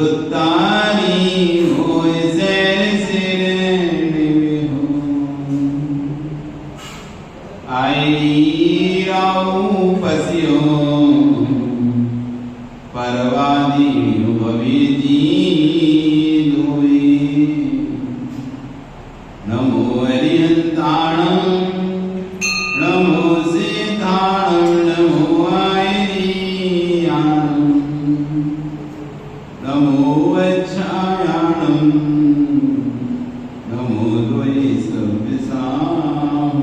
दुतारी होए सैर सिर हो आई राऊ पसियो परवादी भविजी दोई नमो हरिहंताणं नमो सिद्धाणं नमो आयनीयाणं नमो वच्छायाणं नमो द्वये सव्यसाम्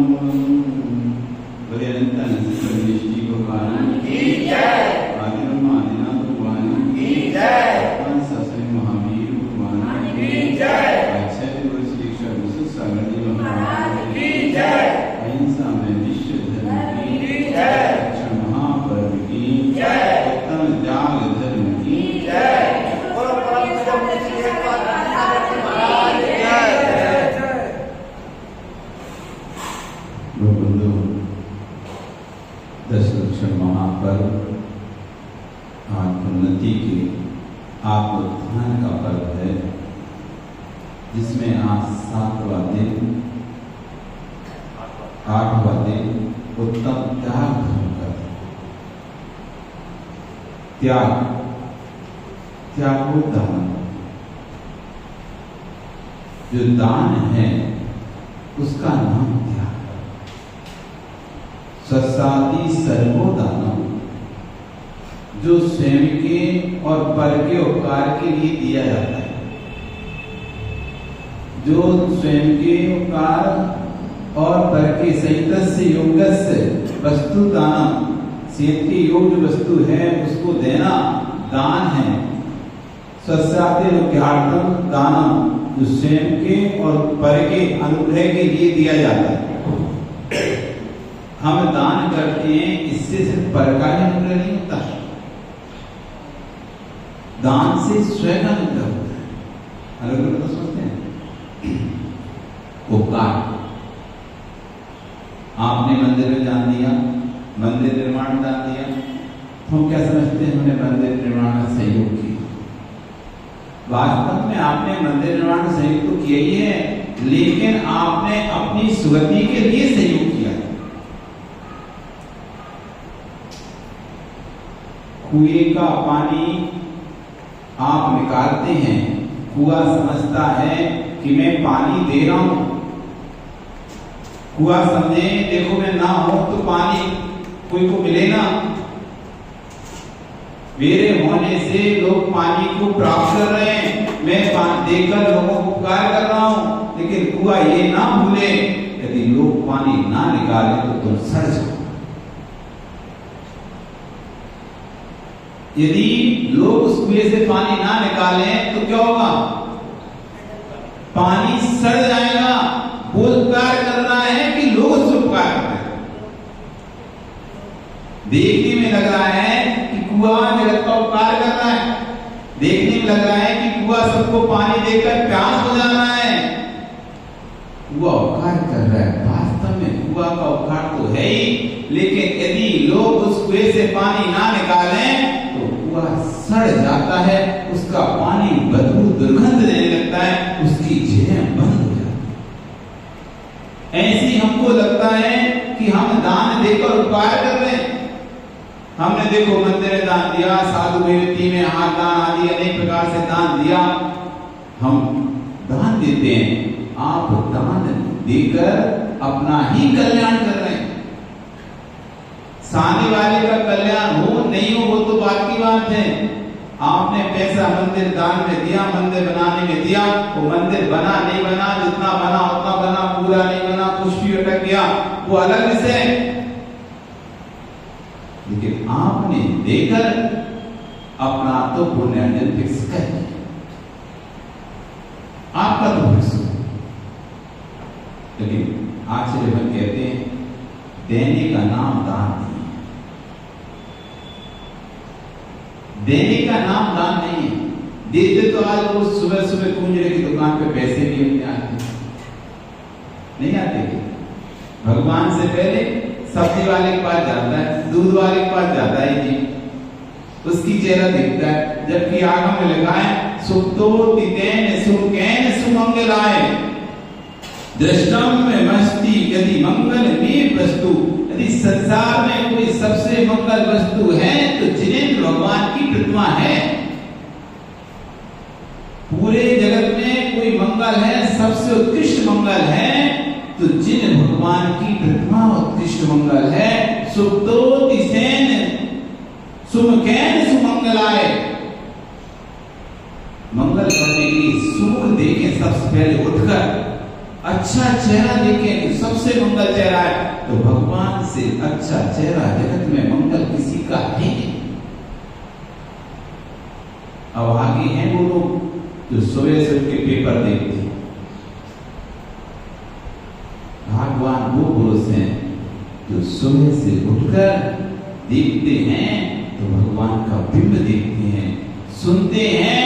बोले अनंत परमेश्वरी भगवान की जय। आदिब्रह्मा आदिनाथ भगवान की जय। ससुर महावीर भगवान की जय। आचार्य गुरु श्री कृष्ण सागर जी महाराज की जय। अहिंसा में विश्व धर्म की जय। रक्षा महापर्व की जय। उत्तम त्याग धर्म की जय। दशलक्षण महापर्व आत्मोन्नति के आत्मोत्थान का पर्व है, जिसमें आज 7वां दिन 8वां दिन उत्तम त्याग धर्म का त्यागोदान। जो दान है उसका नाम त्याग। सत्सादी सर्वोदानम, जो स्वयं के और पर के उपकार के लिए दिया जाता है। जो स्वयं के उपकार और पर के सहितस्य योगस्य वस्तु दानम, सेहत के योग्य वस्तु है उसको देना दान है। सत्साद्यनुज्ञार्थम दानम, जो स्वयं के और पर के अनुग्रह के लिए दिया जाता है। हम दान करते हैं, इससे सिर्फ पर का ही अनुग्रह नहीं होता, दान से स्वयं अनुग्रह होता है। अनुग्रह तो सोचते हैं उपकार। आपने मंदिर में दान दिया, मंदिर निर्माण में दान दिया, तो हम क्या समझते हैं हमने मंदिर निर्माण में सहयोग किया। वास्तव में आपने मंदिर निर्माण में सहयोग तो किया ही है, लेकिन आपने अपनी सुगति के लिए सहयोग किया। कुएं का पानी आप निकालते हैं, कुआं समझता है कि मैं पानी दे रहा हूं। कुआं समझे देखो मैं ना हो तो पानी कोई को मिलेगा। मेरे होने से लोग पानी को प्राप्त कर रहे हैं, मैं पानी देकर लोगों को उपकार कर रहा हूं। लेकिन कुआं ये ना भूले, यदि लोग पानी ना निकाले तो तुम सड़ जाओ। यदि लोग उस कुएं से पानी ना निकालें तो क्या होगा? पानी सड़ जाएगा। वो उपकार कर रहा है कि लोग उससे उपकार कर रहे हैं। देखने में लग रहा है कि कुआं जगत का उपकार कर रहा है, देखने में लग रहा है कि कुआं सबको पानी देकर प्यास बुझाना है। कुआं उपकार कर रहा है, वास्तव में कुआं का उपकार तो है ही, लेकिन यदि लोग उस कुएं से पानी ना निकालें तो कुआं सड़ जाता है, उसका पानी बदबू दुर्गंध देने लगता है, उसकी झीलें बंद हो जाती हैं। ऐसी हमको लगता है कि हम दान देकर उपकार कर रहे हैं। हमने देखो मंदिर में दान दिया, साधु बेवती में हाथ दान आदि अनेक प्रकार से दान दिया। हम दान देते हैं, आप दान देकर अपना ही कल्याण कर रहे हैं। सामने वाले का कल्याण हो नहीं हो वो तो बात की बात है। आपने पैसा मंदिर दान में दिया, मंदिर बनाने में दिया, वो मंदिर बना नहीं बना, जितना बना उतना बना, पूरा नहीं बना, कुछ भी अटक गया, वो अलग विषय है। लेकिन आपने देकर अपना तो पुण्य फिक्स कर दिया, आपका तो फिक्स हो। लेकिन आचार्य कहते हैं देने का नाम दान नहीं है, देने का नाम दान नहीं है। देते तो आज रोज सुबह सुबह कुंजरे की दुकान पे पैसे भी अपने आते नहीं आते। भगवान से पहले सब्जी वाले के पास जाता है, दूध वाले के पास जाता है जी, उसकी चेहरा दिखता है, जबकि आंखों में लगा है सुप्तो तितेन सुखेन सुमंगलाय दृष्टम में मस्ती यदि मंगल में वस्तु। यदि संसार में कोई सबसे मंगल वस्तु है तो जिनेंद्र भगवान की प्रतिमा है। पूरे जगत में कोई मंगल है, सबसे उत्कृष्ट मंगल है तो जिन भगवान की प्रतिमा उत्कृष्ट मंगल है। सुप्तो तिसेन सुमुखेन सुमंगलाय, मंगल करने की सुमुख देखें सबसे पहले उठकर, अच्छा चेहरा देखें तो सबसे मंगल चेहरा है। तो भगवान से अच्छा चेहरा जगत में मंगल किसी का है नहीं। अब आगे हैं वो लोग जो सुबह से उठ के पेपर देखते हैं। भगवान वो पुरुष हैं जो सुबह से उठकर देखते हैं तो भगवान का बिंब देखते हैं, सुनते हैं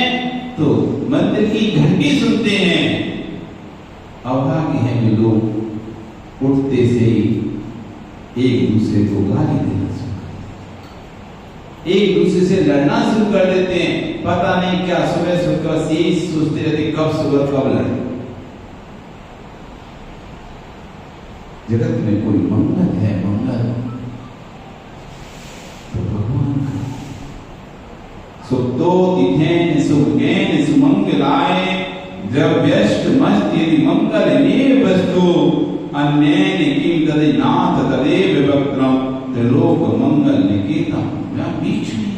तो मंदिर की घंटी सुनते हैं। अभागे हैं जो लोग उठते से ही एक दूसरे को गाली देना शुरू कर, एक दूसरे से लड़ना शुरू कर देते हैं। पता नहीं क्या सुबह सुबह बस यही सोचते रहते कब सुबह कब लड़े। जगत में कोई मंगल है, मंगल तो भगवान का। सुप्तो तिथेन सुखेन सुमंगलाय द्रव्यष्ट मस्त यदि मंगल में वस्तु अन्येन किम तदे नाथ तदेव वक्त्रम त्रिलोक मंगल निकेतम। बीच में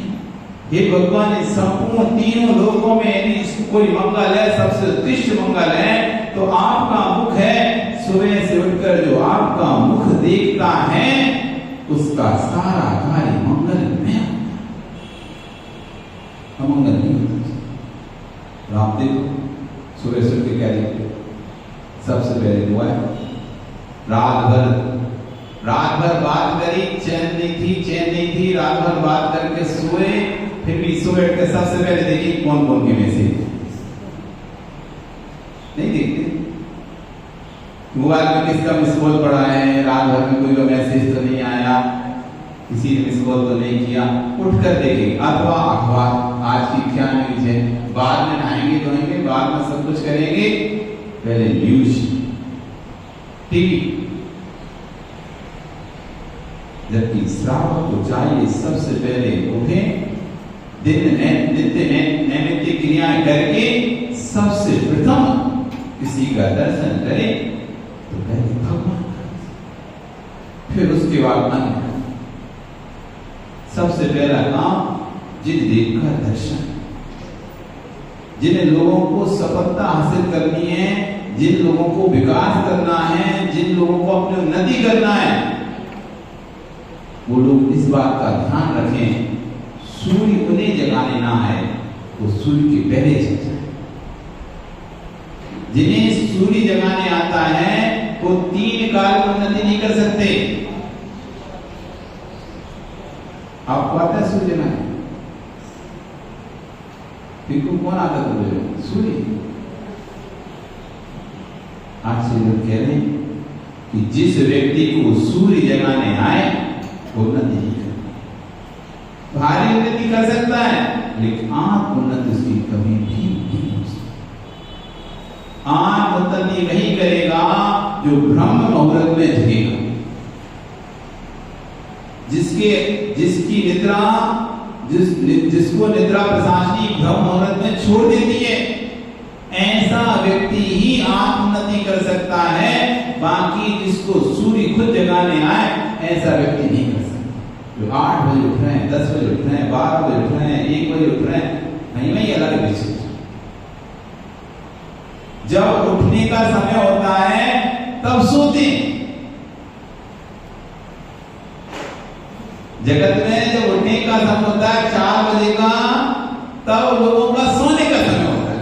हे भगवान, इस संपूर्ण तीनों लोकों में यदि कोई मंगल है, सबसे उत्कृष्ट मंगल है तो आपका मुख है। सुबह से उठकर जो आपका मुख देखता है उसका सारा कार्य मंगल में, अमंगल नहीं होता। आप देखो सुबह से उठ के क्या देखते, सबसे पहले हुआ है रात भर बात करी, चैन नहीं थी, रात भर बात करके सोए, फिर भी सुबह उठ के सबसे पहले देखिए कौन कौन के मैसेज नहीं देखते। मोबाइल में किसका मिस कॉल पड़ा है, रात भर में कोई मैसेज तो नहीं आया, किसी ने मिस कॉल तो नहीं किया, उठकर देखेंगे। अथवा अखबार आज की क्या न्यूज है, बाद में नहाएंगे धोएंगे, बाद में सब कुछ करेंगे, पहले न्यूज टीवी। जबकि श्रावक को चाहिए सबसे पहले उठे, नित्य नैमित्तिक क्रियाएं करके सबसे प्रथम किसी का दर्शन करें तो पहले भगवान, फिर उसके बाद अन्य। सबसे पहला काम जिन देव का दर्शन। जिन लोगों को सफलता हासिल करनी है, जिन लोगों को विकास करना है, जिन लोगों को अपनी उन्नति करना है, वो लोग इस बात का ध्यान रखें सूर्य उन्हें जगाने ना है, वो सूर्य के पहले जग जाए। जिन्हें सूर्य जगाने आता है वो 3 काल में उन्नति नहीं कर सकते। आपको आता है सूर्य जगाने? बिल्कुल कौन आता है सूर्य? आज से लोग कह रहे हैं कि जिस व्यक्ति को सूर्य जगाने आए वो उन्नति नहीं कर, भारी उन्नति कर सकता है लेकिन आत्म उन्नति उसकी कभी भी नहीं हो सकती। आत्म उन्नति वही करेगा जो ब्रह्म मुहूर्त में जगेगा, जिसकी निद्रा जिसको निद्रा प्रशासनी ब्रह्म मुहूर्त में छोड़ देती है, ऐसा व्यक्ति ही आत्मोन्नति कर सकता है। बाकी जिसको सूर्य खुद जगाने आए ऐसा व्यक्ति नहीं कर सकता। जो 8 बजे उठ रहे हैं, 10 बजे उठ रहे हैं, 12 बजे उठ रहे हैं, 1 बजे उठ रहे हैं, नहीं अलग विषय। जब उठने का समय होता है तब सोते। जगत में जब उठने का समय होता है 4 बजे का, तब लोगों का सोने का समय होता है।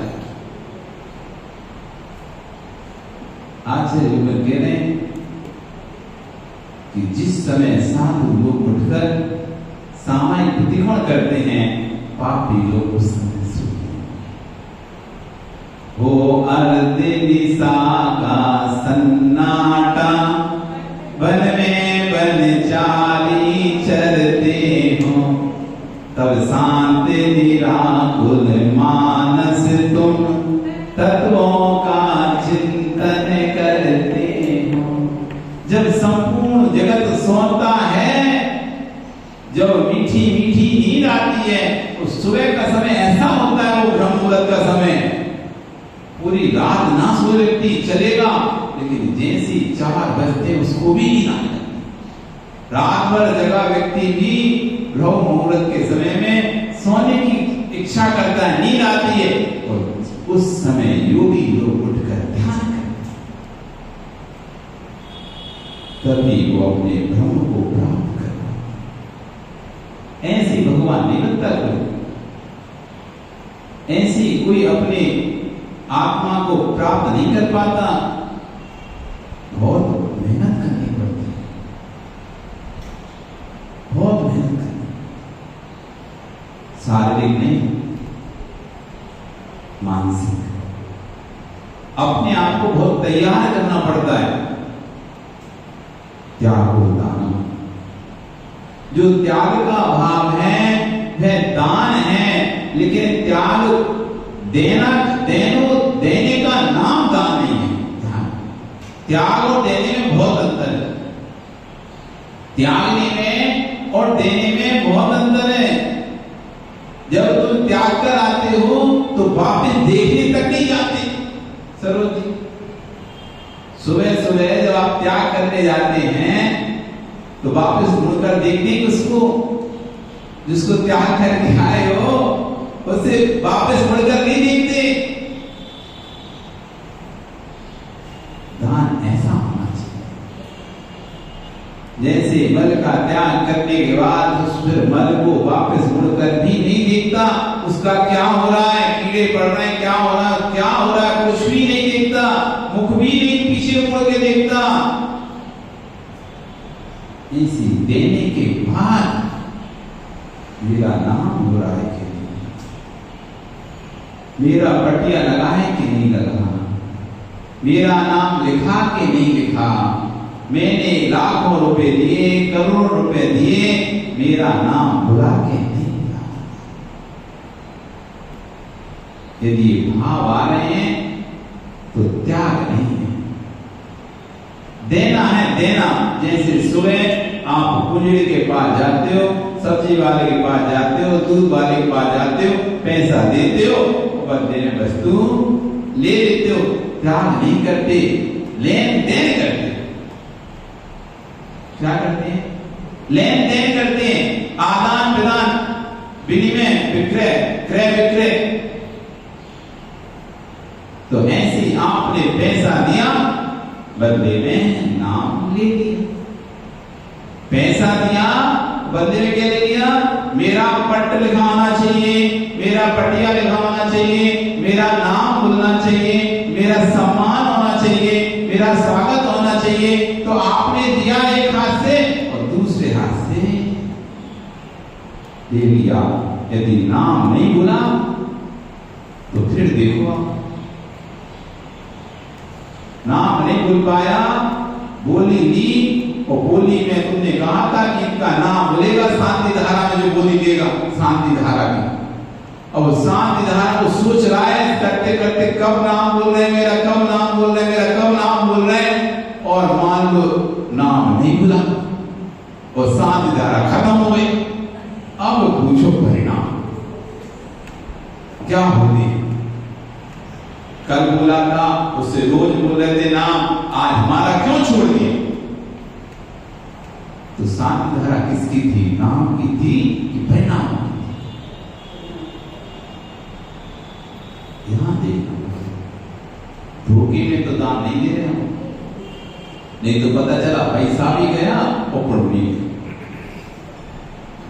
आज से लोग कह रहे हैं कि जिस समय साधु लोग उठकर सामायिक प्रतिक्रमण करते हैं, पापी लोग उस समय सोते हैं। हो अर्धे दिशा का सन्नाटा, वन में वन चाली चरते हो, तब शांत निराकुल मानस सुबह का समय ऐसा होता है, वो ब्रह्म मुहूर्त का समय, पूरी रात ना सो व्यक्ति चलेगा, लेकिन जैसी 4 बजते उसको भी नींद आने लगती। रात भर जगा व्यक्ति भी ब्रह्म मुहूर्त के समय में सोने की इच्छा करता है, नींद आती है, और उस समय योगी लोग उठकर ध्यान करते, तभी वो अपने ब्रह्म को प्राप्त कर पाते। ऐसी भगवान नहीं बनता कोई, ऐसी कोई अपने आत्मा को प्राप्त नहीं कर पाता, बहुत मेहनत करनी पड़ती है, बहुत मेहनत करनी, शारीरिक नहीं, मानसिक, अपने आप को बहुत तैयार करना पड़ता है। त्याग और दान, जो त्याग का भाव है वह दान है, लेकिन त्याग देने का नाम दान नहीं है। त्याग और देने में बहुत अंतर है, त्यागने में और देने में बहुत अंतर है। जब तुम त्याग कर आते हो तो वापस देखने तक नहीं जाते। सरोज जी, सुबह सुबह जब आप त्याग करने जाते हैं तो वापस मुड़कर देखने उसको, जिसको त्याग करके आए हो उसे वापस मुड़कर नहीं देखते। दान ऐसा होना चाहिए, जैसे मल का त्याग करने के बाद फिर मल को वापस मुड़कर भी नहीं देखता, उसका क्या हो रहा है, कीड़े पड़ रहे हैं, क्या हो रहा है, कुछ भी नहीं देखता, मुख भी नहीं पीछे मुड़ के देखता। इसी देने के बाद मेरा नाम हो रहा है कि नहीं, मेरा पटिया लगा है कि नहीं लगा, मेरा नाम लिखा कि नहीं लिखा, मैंने लाखों रुपए दिए, करोड़ों रुपए दिए, मेरा नाम बुला के नहीं बुला। यदि भाव आ रहे हैं तो त्याग नहीं है, देना है, देना। जैसे सुबह आप कुंजड़ी के पास जाते हो, सब्जी वाले के पास जाते हो, दूध वाले के पास जाते हो, पैसा देते हो, बदले में वस्तु ले लेते हो, त्याग नहीं करते, लेन देन करते। क्या करते हैं? लेन देन करते हैं, आदान प्रदान, विनिमय, विक्रय, क्रय विक्रय। तो ऐसे आपने पैसा दिया, बदले में नाम ले लिया, पैसा दिया, बदले में क्या ले लिया, मेरा पट लिखा होना चाहिए, मेरा पटिया लिखा होना चाहिए, मेरा नाम बोलना चाहिए, मेरा सम्मान होना चाहिए, मेरा स्वागत होना चाहिए। तो आपने दिया एक हाथ से और दूसरे हाथ से दे लिया। यदि नाम नहीं बोला तो फिर देखो, नाम नहीं बोल पाया, बोली ली, और बोली में तुमने कहा था कि इनका नाम बोलेगा, शांति धारा में जो बोली देगा, शांति धारा की। अब शांति धारा को सोच रहा है करते करते, कब नाम बोल रहे हैं मेरा, कब नाम बोल रहे हैं मेरा, कब नाम बोल रहे हैं, और मान लो नाम नहीं बोला और शांति धारा खत्म हो गई। अब पूछो परिणाम क्या होगी। कल बोला था, उससे रोज बोल रहे थे नाम, आज हमारा क्यों छोड़ दिए? तो शांति धारा किसकी थी? नाम की थी कि परिणाम की थी? यहां देखना, धोखे में तो दान नहीं दे रहे हम, नहीं तो पता चला पैसा भी गया और पुण्य भी गया,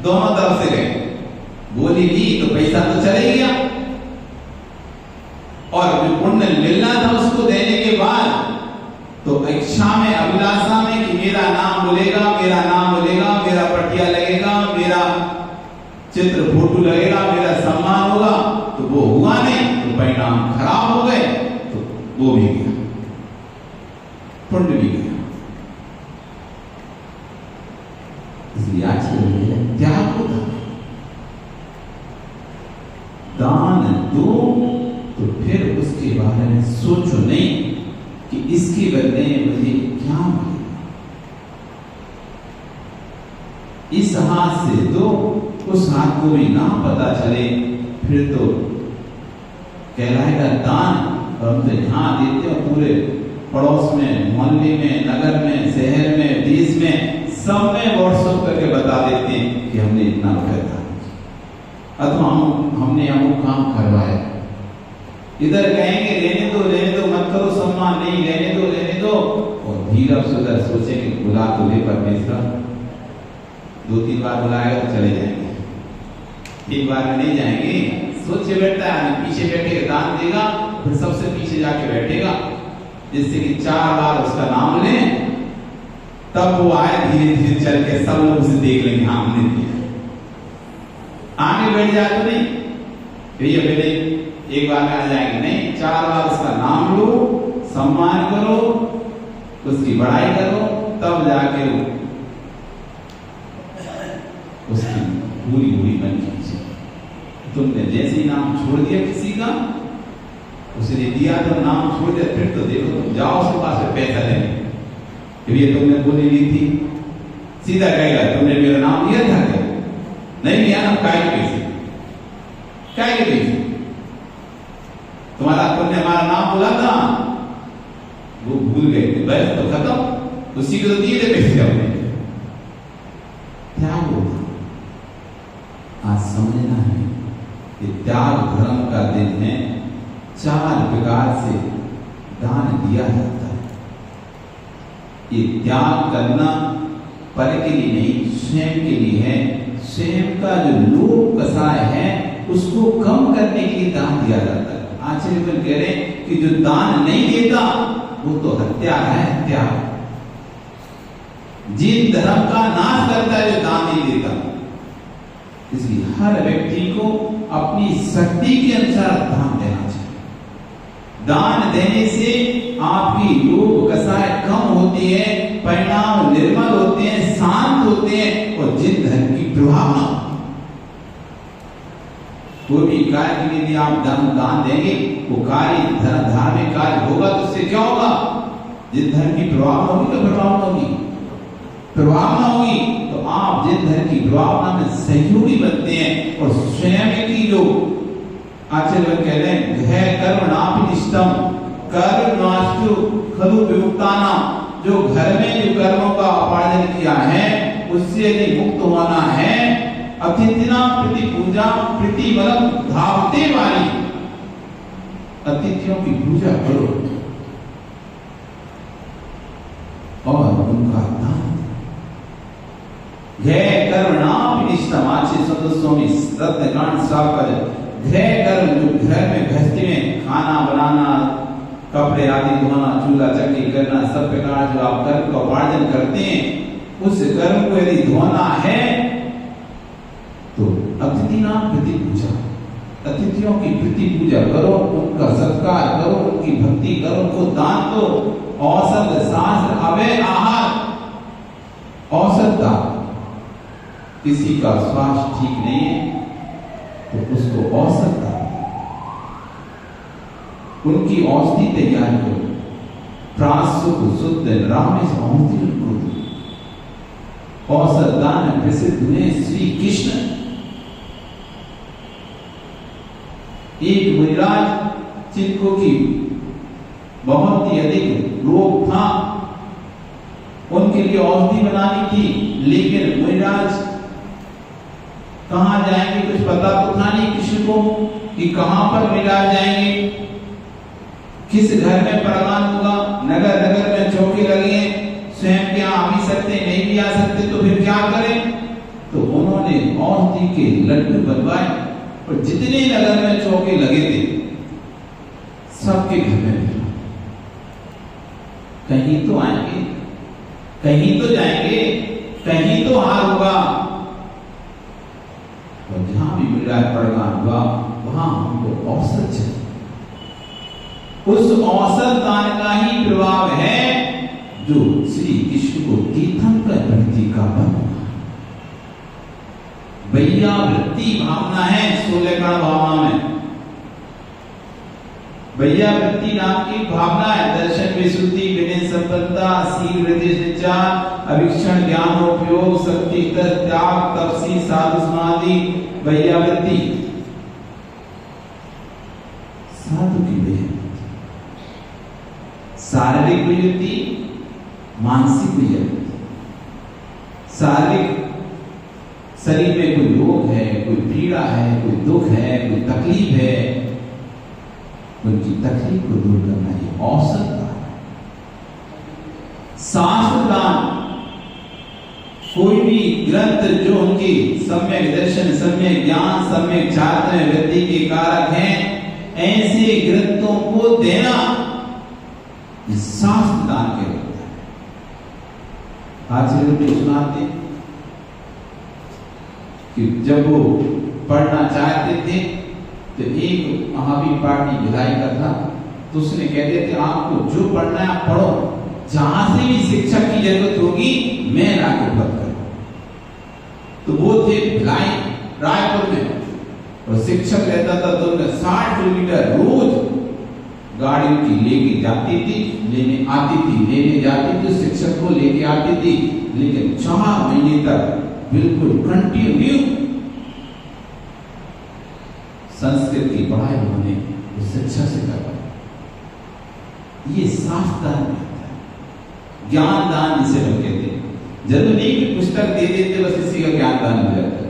दोनों तरफ से गए। बोली ली तो पैसा तो चले गया, और जो पुण्य मिलना था उसको देने के बाद तो इच्छा में, अभिलाषा में कि मेरा नाम बोलेगा, मेरा नाम बोलेगा, मेरा पटिया लगेगा, मेरा चित्र फोटो लगेगा, मेरा सम्मान होगा, तो वो हुआ नहीं, तो परिणाम खराब हो गए, तो वो भी गया, पुण्य भी गया। इसलिए आज के त्याग होता है, दान दो तो फिर उसके बारे में सोचो नहीं कि इसके बदले मुझे क्या मिलेगा। इस हाथ से दो उस हाथ को भी ना पता चले, फिर तो कहलाएगा दान। और हम तो यहाँ देते हो पूरे पड़ोस में, मोहल्ले में, नगर में, शहर में, देश में, सब में व्हाट्सएप करके बता देते हैं कि हमने इतना रुपया था, अथवा हमने अमुक काम करवाया। इधर कहेंगे लेने दो मत करो सम्मान, नहीं लेने दो, और धीरे सुधर सोचेंगे बुला तो ले परमेश्वर, 2-3 बार बुलाएगा तो चले जाएंगे, 3 बार में नहीं जाएंगे। सोचे बैठता है पीछे बैठे दान देगा, फिर सबसे पीछे जाके बैठेगा, जिससे कि 4 बार उसका नाम ले, तब वो आए धीरे धीरे चल के, सब लोग उसे देख लेंगे हाँ हमने दिया। आगे बैठ जाए तो नहीं, भैया पहले एक बार में आ जाएंगे, नहीं 4 बार उसका नाम लो, सम्मान करो, उसकी बड़ाई करो, तब जाके उसकी पूरी बन कीजिए। तुमने जैसे ही नाम छोड़ दिया किसी का, उसने दिया तो नाम छोड़ दिया, फिर तो देखो तुम जाओ उसके पास में पैसा लेने, ये तुमने बोली ली थी, सीधा कहेगा तुमने मेरा नाम लिया था क्या? नहीं लिया ना, काय के पैसे तुम्हारा, तुमने हमारा नाम बोला था, वो भूल गए थे, बस तो खत्म, उसी को तो दिए थे पैसे हमने। त्याग होता, आज समझना है कि त्याग धर्म का दिन है। 4 प्रकार से दान दिया जाता है। ये त्याग करना पर के लिए नहीं, स्वयं के लिए है। स्वयं का जो लोभ कसाय है उसको कम करने के लिए दान दिया जाता है। आचार्य कह रहे हैं कि जो दान नहीं देता वो तो हत्या है, हत्या। जिन धर्म का नाश करता है जो दान नहीं देता। इसलिए हर व्यक्ति को अपनी शक्ति के अनुसार दान देना चाहिए। दान देने से आपकी लोभ कसाय कम होती है, परिणाम निर्मल होते हैं, शांत होते हैं, और जिन धन की प्रभाव न कोई भी कार्य के लिए यदि आप दान देंगे, वो कार्य धार्मिक कार्य होगा तो उससे क्या होगा? जिन धन की प्रभाव होगी तो प्रभाव होगी, प्रभाव न होगी तो आप जिन धन की प्रभावना में सहयोगी बनते हैं। और स्वयं की जो आचार्य कह रहे हैं, है कर्मणाभिनिष्टम कर्मणास्तु खलु विमुक्ताना, जो घर में जो कर्मों का उपार्जन किया है उससे यदि मुक्त होना है, अतिथिना प्रति पूजा प्रति बलम धावते वाली, अतिथियों की पूजा करो और उनका दान। घय कर्मणाभिनिष्टम, आचार्य संत स्वामी रत्नकांड साहब का घय कर्म, जो घर में गृहस्थी में खाना बनाना, कपड़े आदि धोना, चूल्हा चक्की करना, सब प्रकार जो आप कर्म का उपार्जन करते हैं, उस कर्म को यदि धोना है तो अतिथि नाम प्रति पूजा, अतिथियों की प्रति पूजा करो, उनका सत्कार करो, उनकी भक्ति करो, उनको दान दो। औसत शास्त्र अवय आहार, औसत दान। किसी का स्वास्थ्य ठीक नहीं है तो उसको औसत दान, उनकी औषधि तैयार करो, प्रासुक शुद्ध रामेश औषधि उनको दो। औसत दान प्रसिद्ध हुए श्री कृष्ण। एक मुनिराज जिनको की बहुत ही अधिक रोग था, उनके लिए औषधि बनानी थी, लेकिन मुनिराज कहां जाएंगे कुछ पता तो था नहीं किसी को कि कहां पर मुनिराज जाएंगे, किस घर में प्रदान होगा। नगर नगर में चौकी लगी है, स्वयं क्या आ भी सकते नहीं भी आ सकते, तो फिर क्या करें? तो उन्होंने औषधि के लड्डू बनवाए और जितने नगर में चौके लगे थे सबके घर में कहीं तो आएंगे, कहीं तो जाएंगे, कहीं तो हार होगा। और जहां भी मुनिराज प्रदान हुआ वहां हमको औसत चाहिए। उस औसत दान का ही प्रभाव है जो श्री कृष्ण को तीर्थंकर भक्ति का बन वैयावृत्ति भावना है। 16 कण भावना में वैयावृत्ति नाम की भावना है। दर्शन विशुद्धि विनय संपन्नता, शील वृद्धि शिक्षा, अभिक्षण ज्ञानोपयोग, शक्ति त्याग, तपसी, साधु समाधि, वैयावृत्ति, साधु की वैयावृत्ति, शारीरिक वैयावृत्ति, मानसिक वैयावृत्ति। शारीरिक शरीर में कोई रोग है, कोई पीड़ा है, कोई दुख है, कोई तकलीफ है, उनकी तकलीफ को दूर करना ये औसत दान है। शास्त्र दान, कोई भी ग्रंथ जो उनकी सम्यक दर्शन, सम्यक ज्ञान, सम्यक छात्र में वृद्धि के कारक हैं, ऐसे ग्रंथों को देना ये शास्त्र दान के होता है। आज लोग सुनाते कि जब वो पढ़ना चाहते थे तो एक महावीर पार्टी भिलाई का था, तो उसने कह दिया कि आपको जो पढ़ना है आप पढ़ो, जहां से भी शिक्षक की जरूरत होगी मैं लाके उपलब्ध करूं। तो वो थे भिलाई रायपुर में, और शिक्षक रहता था तो 60 किलोमीटर रोज गाड़ी उनकी लेके जाती थी, लेने आती थी, लेने जाती थी, शिक्षक को लेके आती थी। लेकिन 4 महीने तक बिल्कुल कंटिन्यू संस्कृत की पढ़ाई उन्होंने उस शिक्षा से करवाई। ये शास्त्र दान होता है, ज्ञान दान जिसे लोग कहते हैं। जरूरी नहीं कि पुस्तक दे देते बस इसी का ज्ञान दान हो जाता है।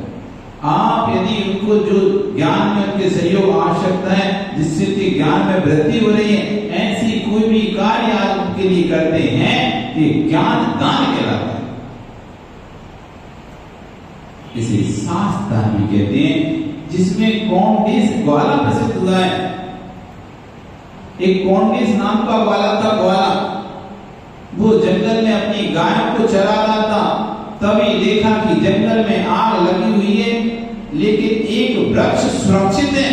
आप यदि उनको जो ज्ञान में उनके सहयोग आवश्यकता है, जिससे उनके ज्ञान में वृद्धि हो रही है, ऐसी कोई भी कार्य आप उनके लिए करते हैं, ये ज्ञान दान कहलाता है। इसे शास्त्र दान भी कहते हैं, जिसमें कौंडिस ग्वाला प्रसिद्ध हुआ है। एक कौंडिस नाम का ग्वाला था। ग्वाला वो जंगल में अपनी गायों को चरा रहा था, तभी देखा कि जंगल में आग लगी हुई है, लेकिन एक वृक्ष सुरक्षित है।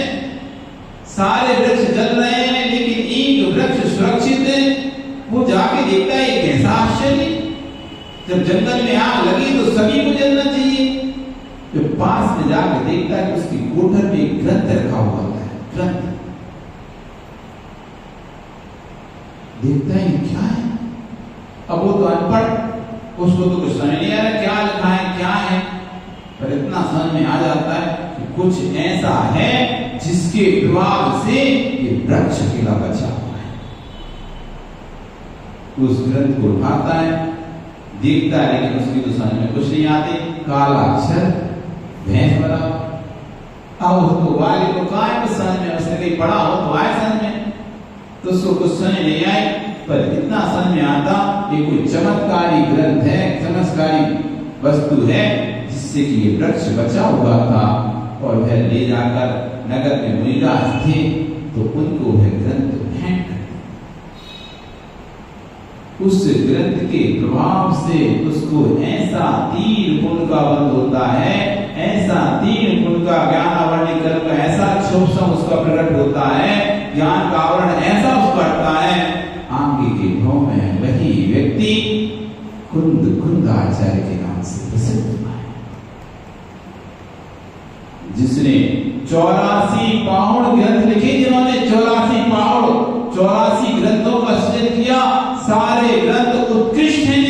सारे वृक्ष जल रहे हैं लेकिन एक वृक्ष सुरक्षित है। वो जाके देखता है कैसा आश्चर्य, जब जंगल में आग लगी तो सभी को जलना चाहिए। जो पास में जाकर देखता है कि उसकी कोठर में एक ग्रंथ रखा हुआ होता है। ग्रंथ देखता है क्या है। अब वो तो अनपढ़, उसको तो कुछ समझ नहीं आ रहा क्या लिखा है क्या है, पर इतना समझ में आ जाता है कि कुछ ऐसा है जिसके प्रभाव से ये वृक्ष अकेला बचा हुआ है। उस ग्रंथ को उठाता है, देखता है, लेकिन उसकी तो समझ में कुछ नहीं आती। काला अक्षर भैंस वाला। अब उसको वाले को कहा है कुछ समझ में, उसने कहीं पढ़ा हो तो आए समझ में, तो उसको कुछ समझ नहीं आए, पर इतना समझ में आता ये कोई चमत्कारी ग्रंथ है, चमत्कारी वस्तु है, जिससे कि ये वृक्ष बचा हुआ था। और वह ले जाकर नगर में मुनिराज थे तो उनको वह ग्रंथ भेंट कर। उस ग्रंथ के प्रभाव से उसको ऐसा तीर पुण्य का बंध होता है, ऐसा तीर पुण्य का ज्ञान आवरण का ऐसा क्षोभ उसका प्रकट होता है, ज्ञान का आवरण ऐसा उसका हटता है, आगे के भाव में वही व्यक्ति कुंद आचार्य के नाम से प्रसिद्ध हुआ है, जिसने 84 पाहुड़ ग्रंथ लिखे, जिन्होंने 84 पाहुड़ 84 ग्रंथों का सृजन किया। सारे ग्रंथ उत्कृष्ट हैं,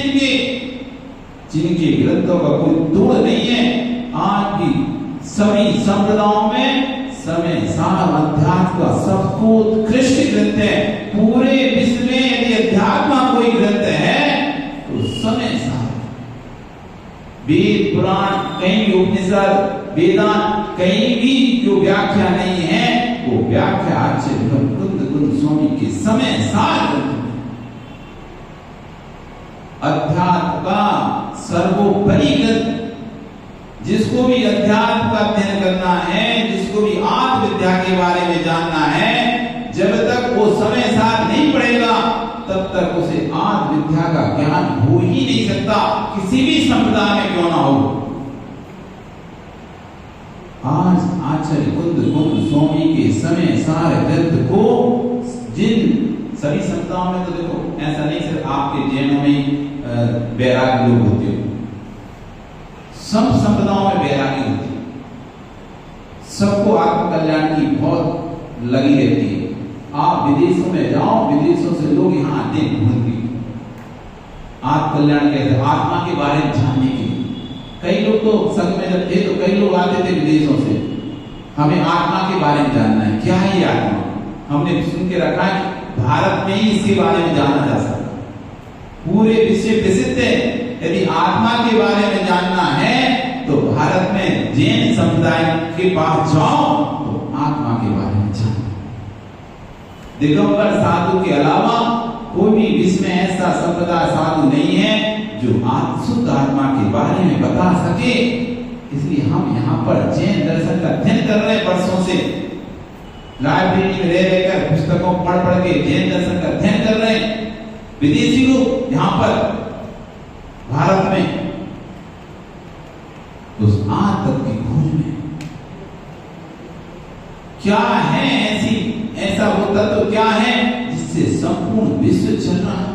जिनके ग्रंथों का कोई तोड़ नहीं है। आज की सभी संप्रदायों में समय सार अध्यात्म का सबको उत्कृष्ट ग्रंथ है। पूरे विश्व में यदि अध्यात्म कोई ग्रंथ है तो समय सार। वेद पुराण कहीं भी, उपनिषद वेदांत कहीं भी जो व्याख्या नहीं है, वो व्याख्या आचार्य कुंद स्वामी के समय सार ग्रंथ। अध्यात्म का सर्वोपरि ग्रंथ, जिसको भी अध्यात्म का अध्ययन करना है, जिसको भी आत्मविद्या के बारे में जानना है, जब तक वो समय सार नहीं पड़ेगा तब तक उसे आत्मविद्या का ज्ञान हो ही नहीं सकता, किसी भी संप्रदाय में क्यों ना हो। आज आचार्य कुंद स्वामी के समय सार ग्रंथ को जिन सभी संप्रदायों में, तो देखो ऐसा नहीं सिर्फ आपके जैनों में वैराग्य लोग होते हो, सब संप्रदायों में वैराग्य होती है, सबको आत्मकल्याण की बहुत लगी रहती है। आप विदेशों में जाओ, विदेशों से लोग यहाँ आते हैं घूमने, आत्म कल्याण कहते हैं, आत्मा के बारे में जानने के लिए। कई लोग तो संघ में जब थे तो कई लोग आते थे विदेशों से, हमें आत्मा के बारे में जानना है, क्या है ये आत्मा। हमने सुन के रखा है भारत में ही इसके बारे में जाना जा सकता, पूरे विश्व प्रसिद्ध है। यदि आत्मा के बारे में जानना है तो भारत में जैन समुदाय के पास जाओ तो आत्मा के बारे में जानो। दिगंबर साधु के अलावा कोई भी विश्व में ऐसा संप्रदाय साधु नहीं है जो शुद्ध आत्मा के बारे में बता सके। इसलिए हम यहाँ पर जैन दर्शन का अध्ययन कर रहे हैं वर्षों से, लाइब्रेरी में रह रहकर पुस्तकों पढ़ के जैन दर्शन का अध्ययन कर रहे हैं। विदेशी लोग यहाँ पर भारत में उस आत्म की खोज में क्या है, ऐसा वो तत्व क्या है जिससे संपूर्ण विश्व चल रहा है।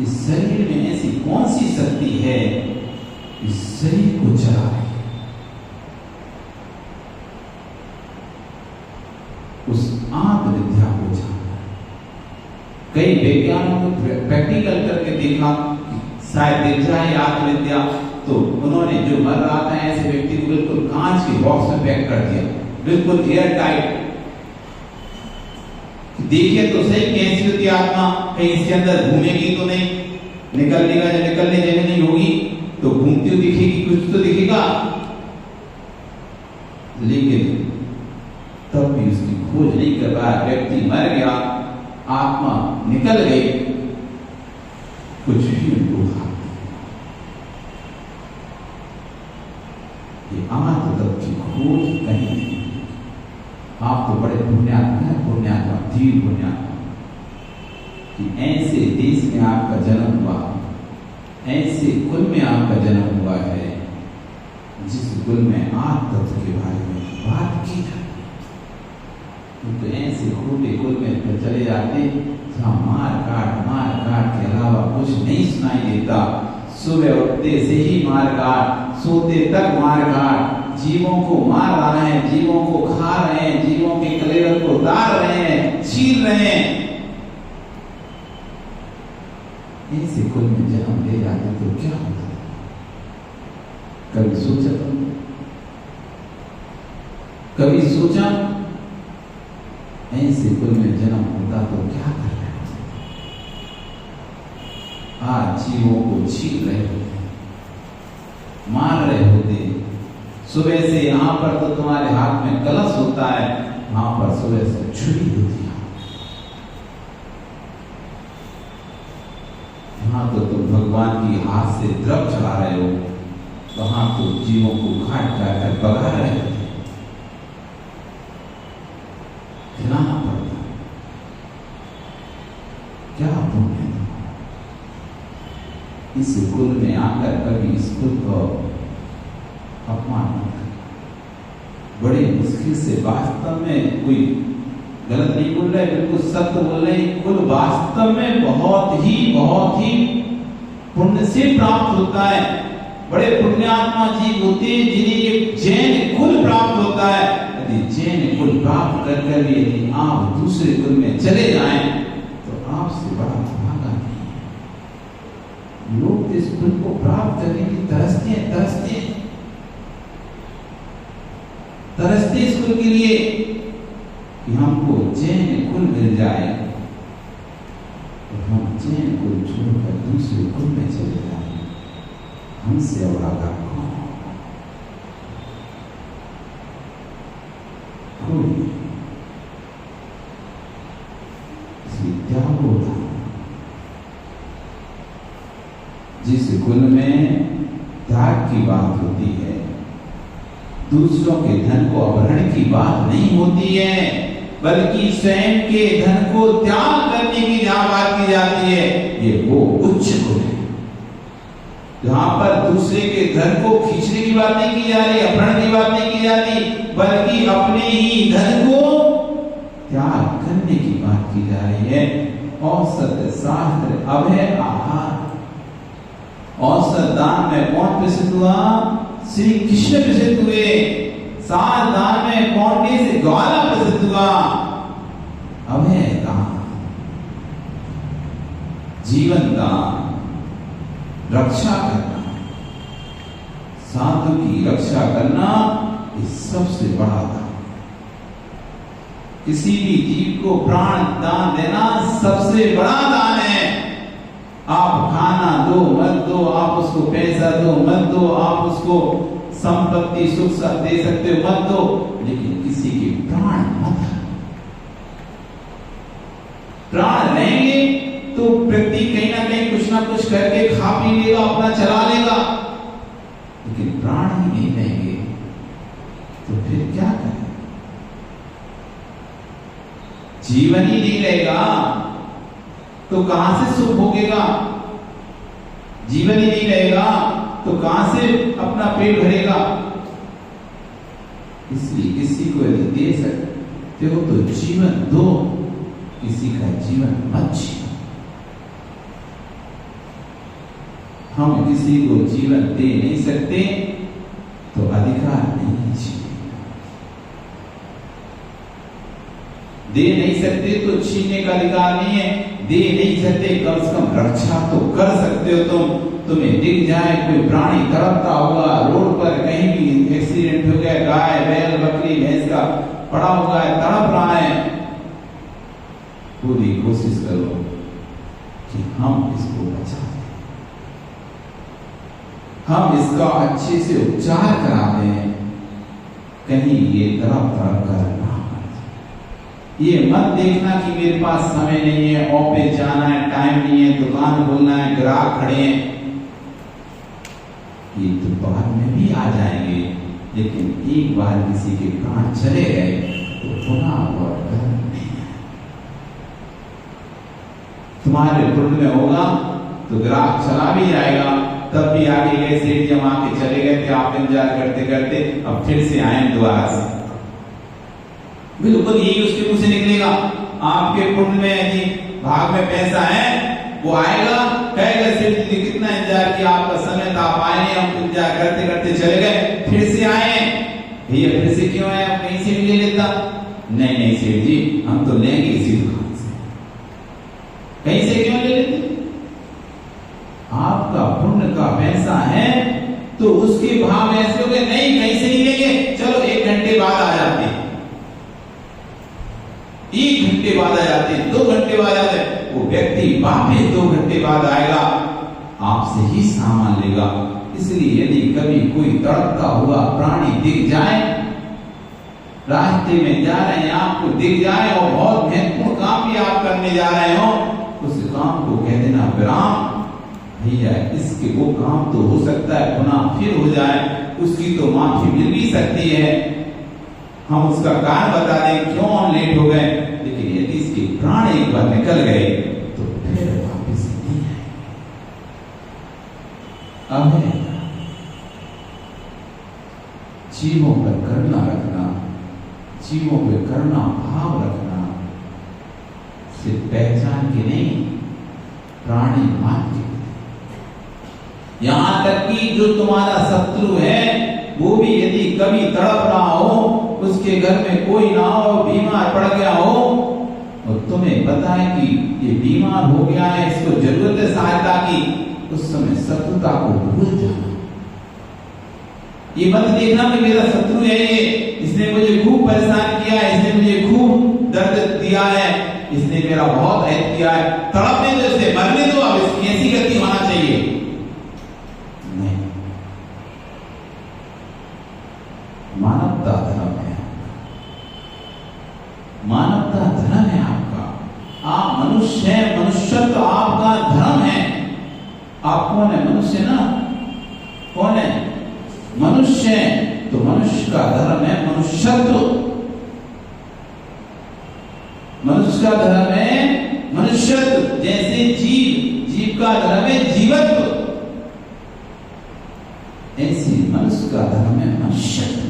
इस शरीर में ऐसी कौन सी शक्ति है इस शरीर को चला रही है। उस आत्म विद्या को जानना। कई वैज्ञानिकों ने प्रैक्टिकल करके देखा शायद दिख जाए आत्मविद्या, तो उन्होंने जो मर रहा था ऐसे व्यक्ति को बिल्कुल कांच के बॉक्स में पैक कर दिया, बिल्कुल एयर टाइट। देखिए तो सही कैसी होती आत्मा, कहीं इसके अंदर घूमेगी तो नहीं, निकलने का जब निकलने जगह नहीं होगी तो घूमती हुई दिखेगी, कुछ तो दिखेगा। लेकिन तब भी उसकी खोज नहीं कर पाया, व्यक्ति मर गया, आत्मा निकल गई, कुछ भी उनको ये आत्म तत्व की खोज कहीं नहीं। आप तो बड़े पुण्यात्मा हैं, पुण्यात्मा धीर पुण्यात्मा कि ऐसे देश में आपका जन्म हुआ, ऐसे कुल में आपका जन्म हुआ है जिस कुल में आत्म तत्व के बारे में बात की जाती। तो ऐसे खोटे कुल में चले जाते जहाँ मार काट के अलावा कुछ नहीं सुनाई देता। सुबह उठते से ही मार काट, सोते तक मार काट, जीवों को मार रहे हैं, जीवों को खा रहे हैं, जीवों के कलेवर को उतार रहे हैं, छील रहे हैं। ऐसे कुल में जन्म ले जाते तो क्या होता? कभी सोचा तुमने? कभी सोचा ऐसे कुल में जन्म होता तो क्या कर रहे होते? आज जीवों को छील रहे होते, मार रहे होते। सुबह से यहाँ पर तो तुम्हारे हाथ में कलश होता है, वहां पर सुबह से छुरी होती है। यहाँ तो तुम भगवान की हाथ से द्रव चला रहे हो, वहां तो जीवों को काट कर भगा रहे होते। खिलाना पड़ता, क्या पुण्य इस कुल में आकर कभी इस कुल को अपमान न कर। बड़े मुश्किल से, वास्तव में कोई गलत नहीं बोल रहे, बिल्कुल सत्य बोल रहे। कुल वास्तव में बहुत ही पुण्य से प्राप्त होता है। बड़े पुण्यात्मा जीव होते हैं जिन्हें जैन कुल प्राप्त होता है। यदि जैन कुल प्राप्त कर भी यदि आप दूसरे कुल में चले जाएं तो आपसे बड़ा भागा नहीं है। लोग इस कुल को प्राप्त करने की तरसते इस कुल के लिए कि हमको जैन कुल मिल जाए, तो हम जैन कुल छोड़कर दूसरे कुल में चले जाए। हमसे अभागा कौन? कोई। त्याग होता, जिस कुल में त्याग की बात होती है, दूसरों के धन को अपहरण की बात नहीं होती है, बल्कि स्वयं के धन को त्याग करने की जहां बात की जाती है, ये वो उच्च कुल है। जहां पर दूसरे के धन को खींचने की बात नहीं की जा रही, अपहरण की बात नहीं की जाती, बल्कि अपने ही धन को त्याग करने की बात की जा रही है। औसत शास्त्र अभय आहार। औसत दान में कौन प्रसिद्ध हुआ? श्री कृष्ण प्रसिद्ध हुए। सात दान में कौन से ग्वाला प्रसिद्ध हुआ? अभय दान। जीवन दान, रक्षा करना, साधु की रक्षा करना ये सबसे बड़ा दान। किसी भी जीव को प्राण दान देना सबसे बड़ा दान है। आप खाना दो मत दो, आप उसको पैसा दो मत दो, आप उसको संपत्ति सुख सब दे सकते हो मत दो, लेकिन किसी के प्राण मत। प्राण रहेंगे तो व्यक्ति कहीं ना कहीं कुछ ना कुछ करके खा पी लेगा, अपना चला लेगा, लेकिन प्राण ही नहीं रहेंगे तो फिर क्या करें? जीवन ही नहीं रहेगा तो कहां से सुख भोगेगा? जीवन ही नहीं रहेगा तो कहां से अपना पेट भरेगा? इसलिए किसी को यदि दे सकते हो तो जीवन दो, किसी का जीवन मत छीनो। हम किसी को जीवन दे नहीं सकते तो अधिकार नहीं छीने। दे नहीं सकते तो छीनने का अधिकार नहीं है। दे नहीं सकते, कम से कम रक्षा तो कर सकते हो तुम। तुम्हें दिख जाए कोई प्राणी तड़पता हुआ रोड पर, कहीं भी एक्सीडेंट हो गया, गाय बैल बकरी भैंस का पड़ा हुआ है, तड़प रहा है, पूरी कोशिश करो कि हम इसको बचा दें, हम इसका अच्छे से उपचार करा दें, कहीं ये तड़प तड़प कर ना मर। ये मत देखना कि मेरे पास समय नहीं है, ऑफिस जाना है, टाइम नहीं है, दुकान खोलना है, ग्राहक खड़े हैं, ये तो बाद में भी आ जाएंगे, लेकिन एक बार किसी के प्राण चले गए तो पुनः लौट कर नहीं आए। तुम्हारे कुंड में होगा तो ग्राहक चला भी जाएगा, तब भी आगे गए सेठ जमा के चले गए थे, आप इंतजार करते करते अब फिर से आए दोबारा से। बिल्कुल यही उसके मुंह से निकलेगा। आपके कुंड में यदि भाग में पैसा है, वो आएगा कहेगा सेठ जी कितना इंतजार किया, आपका समय था, आप आए नहीं, हम इंतजार करते करते चले गए, फिर से आए। भैया फिर से क्यों आए, आप कहीं से भी ले लेता? नहीं नहीं सेठ जी, हम तो लेंगे इसी दुकान से। कहीं से क्यों ले लेते? आपका पुण्य का पैसा है तो उसके भाव ऐसे हो गए, नहीं कहीं से नहीं लेंगे, चलो 1 घंटे बाद आ जाते हैं, 1 घंटे बाद आ जाते हैं, 2 घंटे बाद आ जाते। वो व्यक्ति वापस 2 घंटे बाद आएगा, आपसे ही सामान लेगा। इसलिए यदि कभी कोई तड़पता हुआ प्राणी दिख जाए, रास्ते में जा रहे हैं, आपको दिख जाए और बहुत महत्वपूर्ण काम भी आप करने जा रहे हो, उस काम को कह देना विराम भैया, इसके वो काम तो हो सकता है पुनः फिर हो जाए, उसकी तो माफी मिल भी सकती है, हम उसका कारण बता दें क्यों लेट हो गए, लेकिन यदि इसके प्राण एक बार निकल गए तो फिर वापस नहीं आए। अब जीवों पर करुणा रखना, जीवों पर करुणा भाव रखना, सिर्फ पहचान के नहीं, प्राणी मान के। यहां तक कि जो तुम्हारा शत्रु है वो भी यदि कभी तड़प रहा हो, उसके घर में कोई ना हो, बीमार पड़ गया हो, और तुम्हें पता है कि ये बीमार हो गया है, इसको जरूरत है सहायता की, उस समय शत्रुता को भूल जाना। ये मत देखना कि मेरा शत्रु है ये, इसने मुझे खूब परेशान किया है, इसने मुझे खूब दर्द दिया है, इसने मेरा बहुत अहित किया है, तड़पने दो इसे, मरने दो, अब इसकी ऐसी गति होना चाहिए। नहीं, मानवता धर्म है, मानवता धर्म है आपका। आप मनुष्य हैं, मनुष्यत्व आपका धर्म है। आप कौन है? मनुष्य ना, कौन है? मनुष्य है, तो मनुष्य का धर्म है मनुष्यत्व। मनुष्य का धर्म है मनुष्यत्व, जैसे जीव, जीव का धर्म है जीवत्व, ऐसे मनुष्य का धर्म है मनुष्यत्व।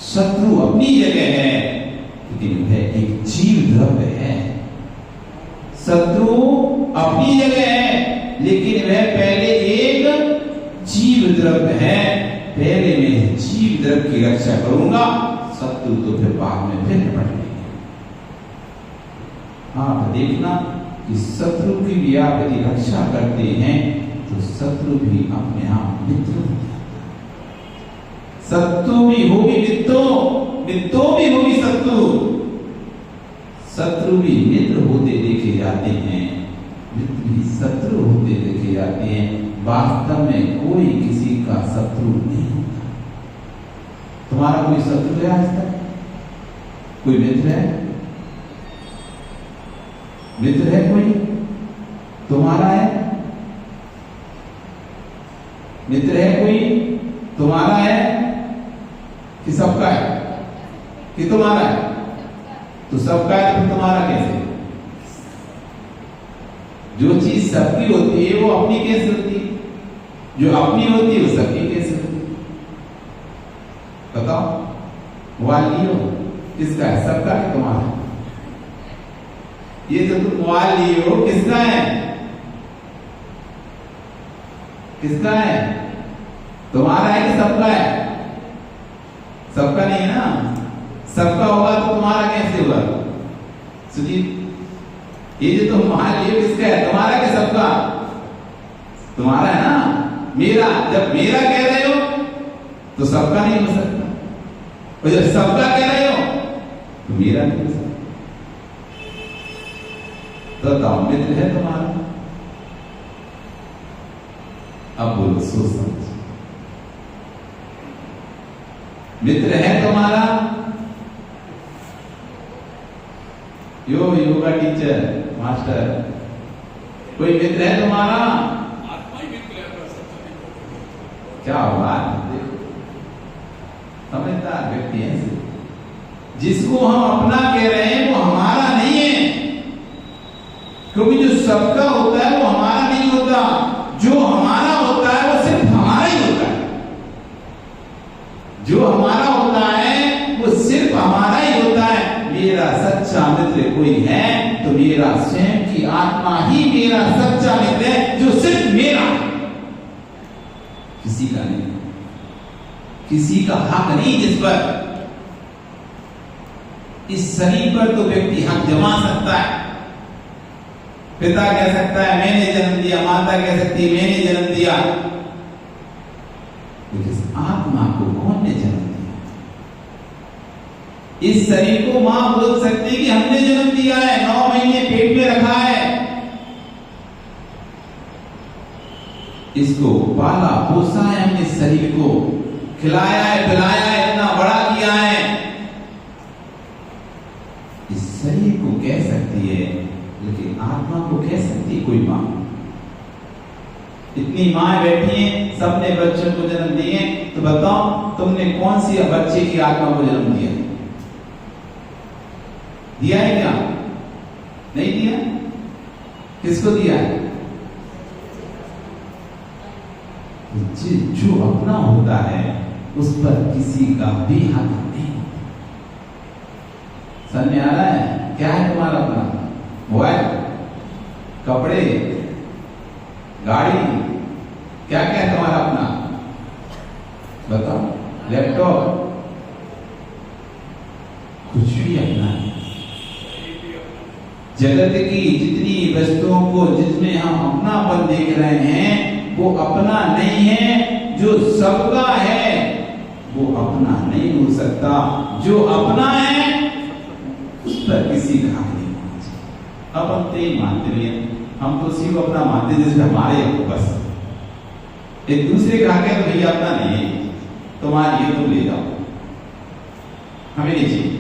शत्रु अपनी जगह है, लेकिन वह एक जीव द्रव्य है। शत्रु अपनी जगह है, लेकिन वह पहले एक जीव द्रव्य है। पहले मैं जीव द्रव्य की रक्षा करूंगा, शत्रु तो फिर बाद में फिर निपट लेंगे। आप देखना कि शत्रु की भी आप यदि रक्षा करते हैं तो शत्रु भी अपने आप मित्र हो जाता है। शत्रु भी होगी मित्रों, मित्रों भी होगी शत्रु, शत्रु भी मित्र होते देखे जाते हैं, मित्र भी शत्रु होते देखे जाते हैं। वास्तव में कोई किसी का शत्रु नहीं होता। तुम्हारा कोई शत्रु है आज तक? कोई मित्र है? मित्र है कोई तुम्हारा? है मित्र है कोई तुम्हारा? है कि सबका है कि तुम्हारा है? तो सबका है तो तुम्हारा कैसे? जो चीज सबकी होती है वो अपनी कैसे होती है? जो अपनी होती है वो सबकी कैसे होती है? बताओ। मोबाइल लियो, किसका है? सबका है तुम्हारा? ये जो तुम मोबाइल लिए हो किसका है? किसका है? तुम्हारा है कि सबका है? सबका नहीं है ना। सबका होगा तो तुम्हारा कैसे होगा? सुजीत, ये जो तुम मोबाइल लिए किसका है? तुम्हारा कि सबका? तुम्हारा है ना। मेरा, जब मेरा कह रहे हो तो सबका नहीं हो सकता, और जब सबका कह रहे हो तो मेरा नहीं हो सकता। तो बताओ, मित्र है तुम्हारा? अब बोलो, सोच समझ। मित्र है तुम्हारा? योगा टीचर मास्टर, कोई मित्र है तुम्हारा? क्या बात, देखो समझदार व्यक्ति है। जिसको हम अपना कह रहे हैं वो हमारा नहीं है, क्योंकि जो सबका होता है वो हमारा नहीं होता। जो हमारा होता है वो सिर्फ हमारा ही होता है। जो हमारा होता है वो सिर्फ हमारा ही होता है। मेरा सच्चा मित्र कोई है तो मेरा स्वयं की आत्मा ही मेरा सच्चा मित्र है, जो सिर्फ मेरा है, किसी का नहीं। किसी का हक नहीं जिस पर, इस शरीर पर तो व्यक्ति हक जमा सकता है। पिता कह सकता है मैंने जन्म दिया, माता कह सकती है मैंने जन्म दिया, लेकिन आत्मा को कौन ने जन्म दिया? इस शरीर को मां बोल सकती कि हमने जन्म दिया है, 9 महीने पेट में रखा है, इसको पाला पोसा है हमने, इस शरीर को खिलाया है, पिलाया है, इतना बड़ा किया है। इस शरीर को कह सकती है, लेकिन आत्मा को कह सकती है कोई मां? इतनी मां बैठी हैं, सबने बच्चों को जन्म दिए, तो बताओ तुमने कौन सी बच्चे की आत्मा को जन्म दिया? दिया है क्या? नहीं दिया। किसको दिया है? जो अपना होता है उस पर किसी का भी हक नहीं होता। समझ में आ रहा है? क्या है तुम्हारा अपना? मोबाइल, कपड़े, गाड़ी, क्या क्या है तुम्हारा अपना? बताओ। लैपटॉप, कुछ भी अपना है। जगत की जितनी वस्तुओं को जिसमें हम अपनापन देख रहे हैं वो अपना नहीं है। जो सबका है वो अपना नहीं हो सकता। जो अपना है उस पर किसी का हक नहीं होना चाहिए। अब हम तो ही मानते नहीं, हम तो उसी को अपना मानते जिसमें हमारे बस। एक दूसरे का हक है तो भैया अपना नहीं है, तुम्हारी ये तुम ले जाओ, हमें नहीं चाहिए।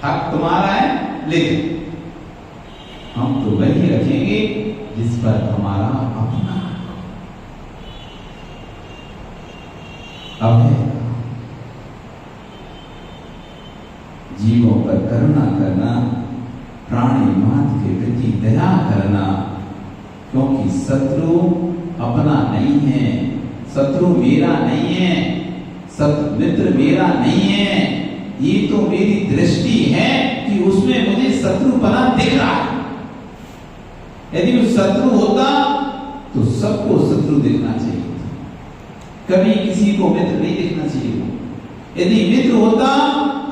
हक तुम्हारा है, लेकिन हम तो वही रखेंगे जिस पर हमारा अपना अब है। जीवों पर करुणा करना, प्राणी मात्र के प्रति दया करना, क्योंकि शत्रु अपना नहीं है, शत्रु मेरा नहीं है, मित्र मेरा नहीं है। ये तो मेरी दृष्टि है कि उसमें मुझे शत्रुपना दिख रहा है। यदि वो शत्रु होता तो सबको शत्रु दिखना चाहिए, कभी किसी को मित्र नहीं दिखना चाहिए। यदि मित्र होता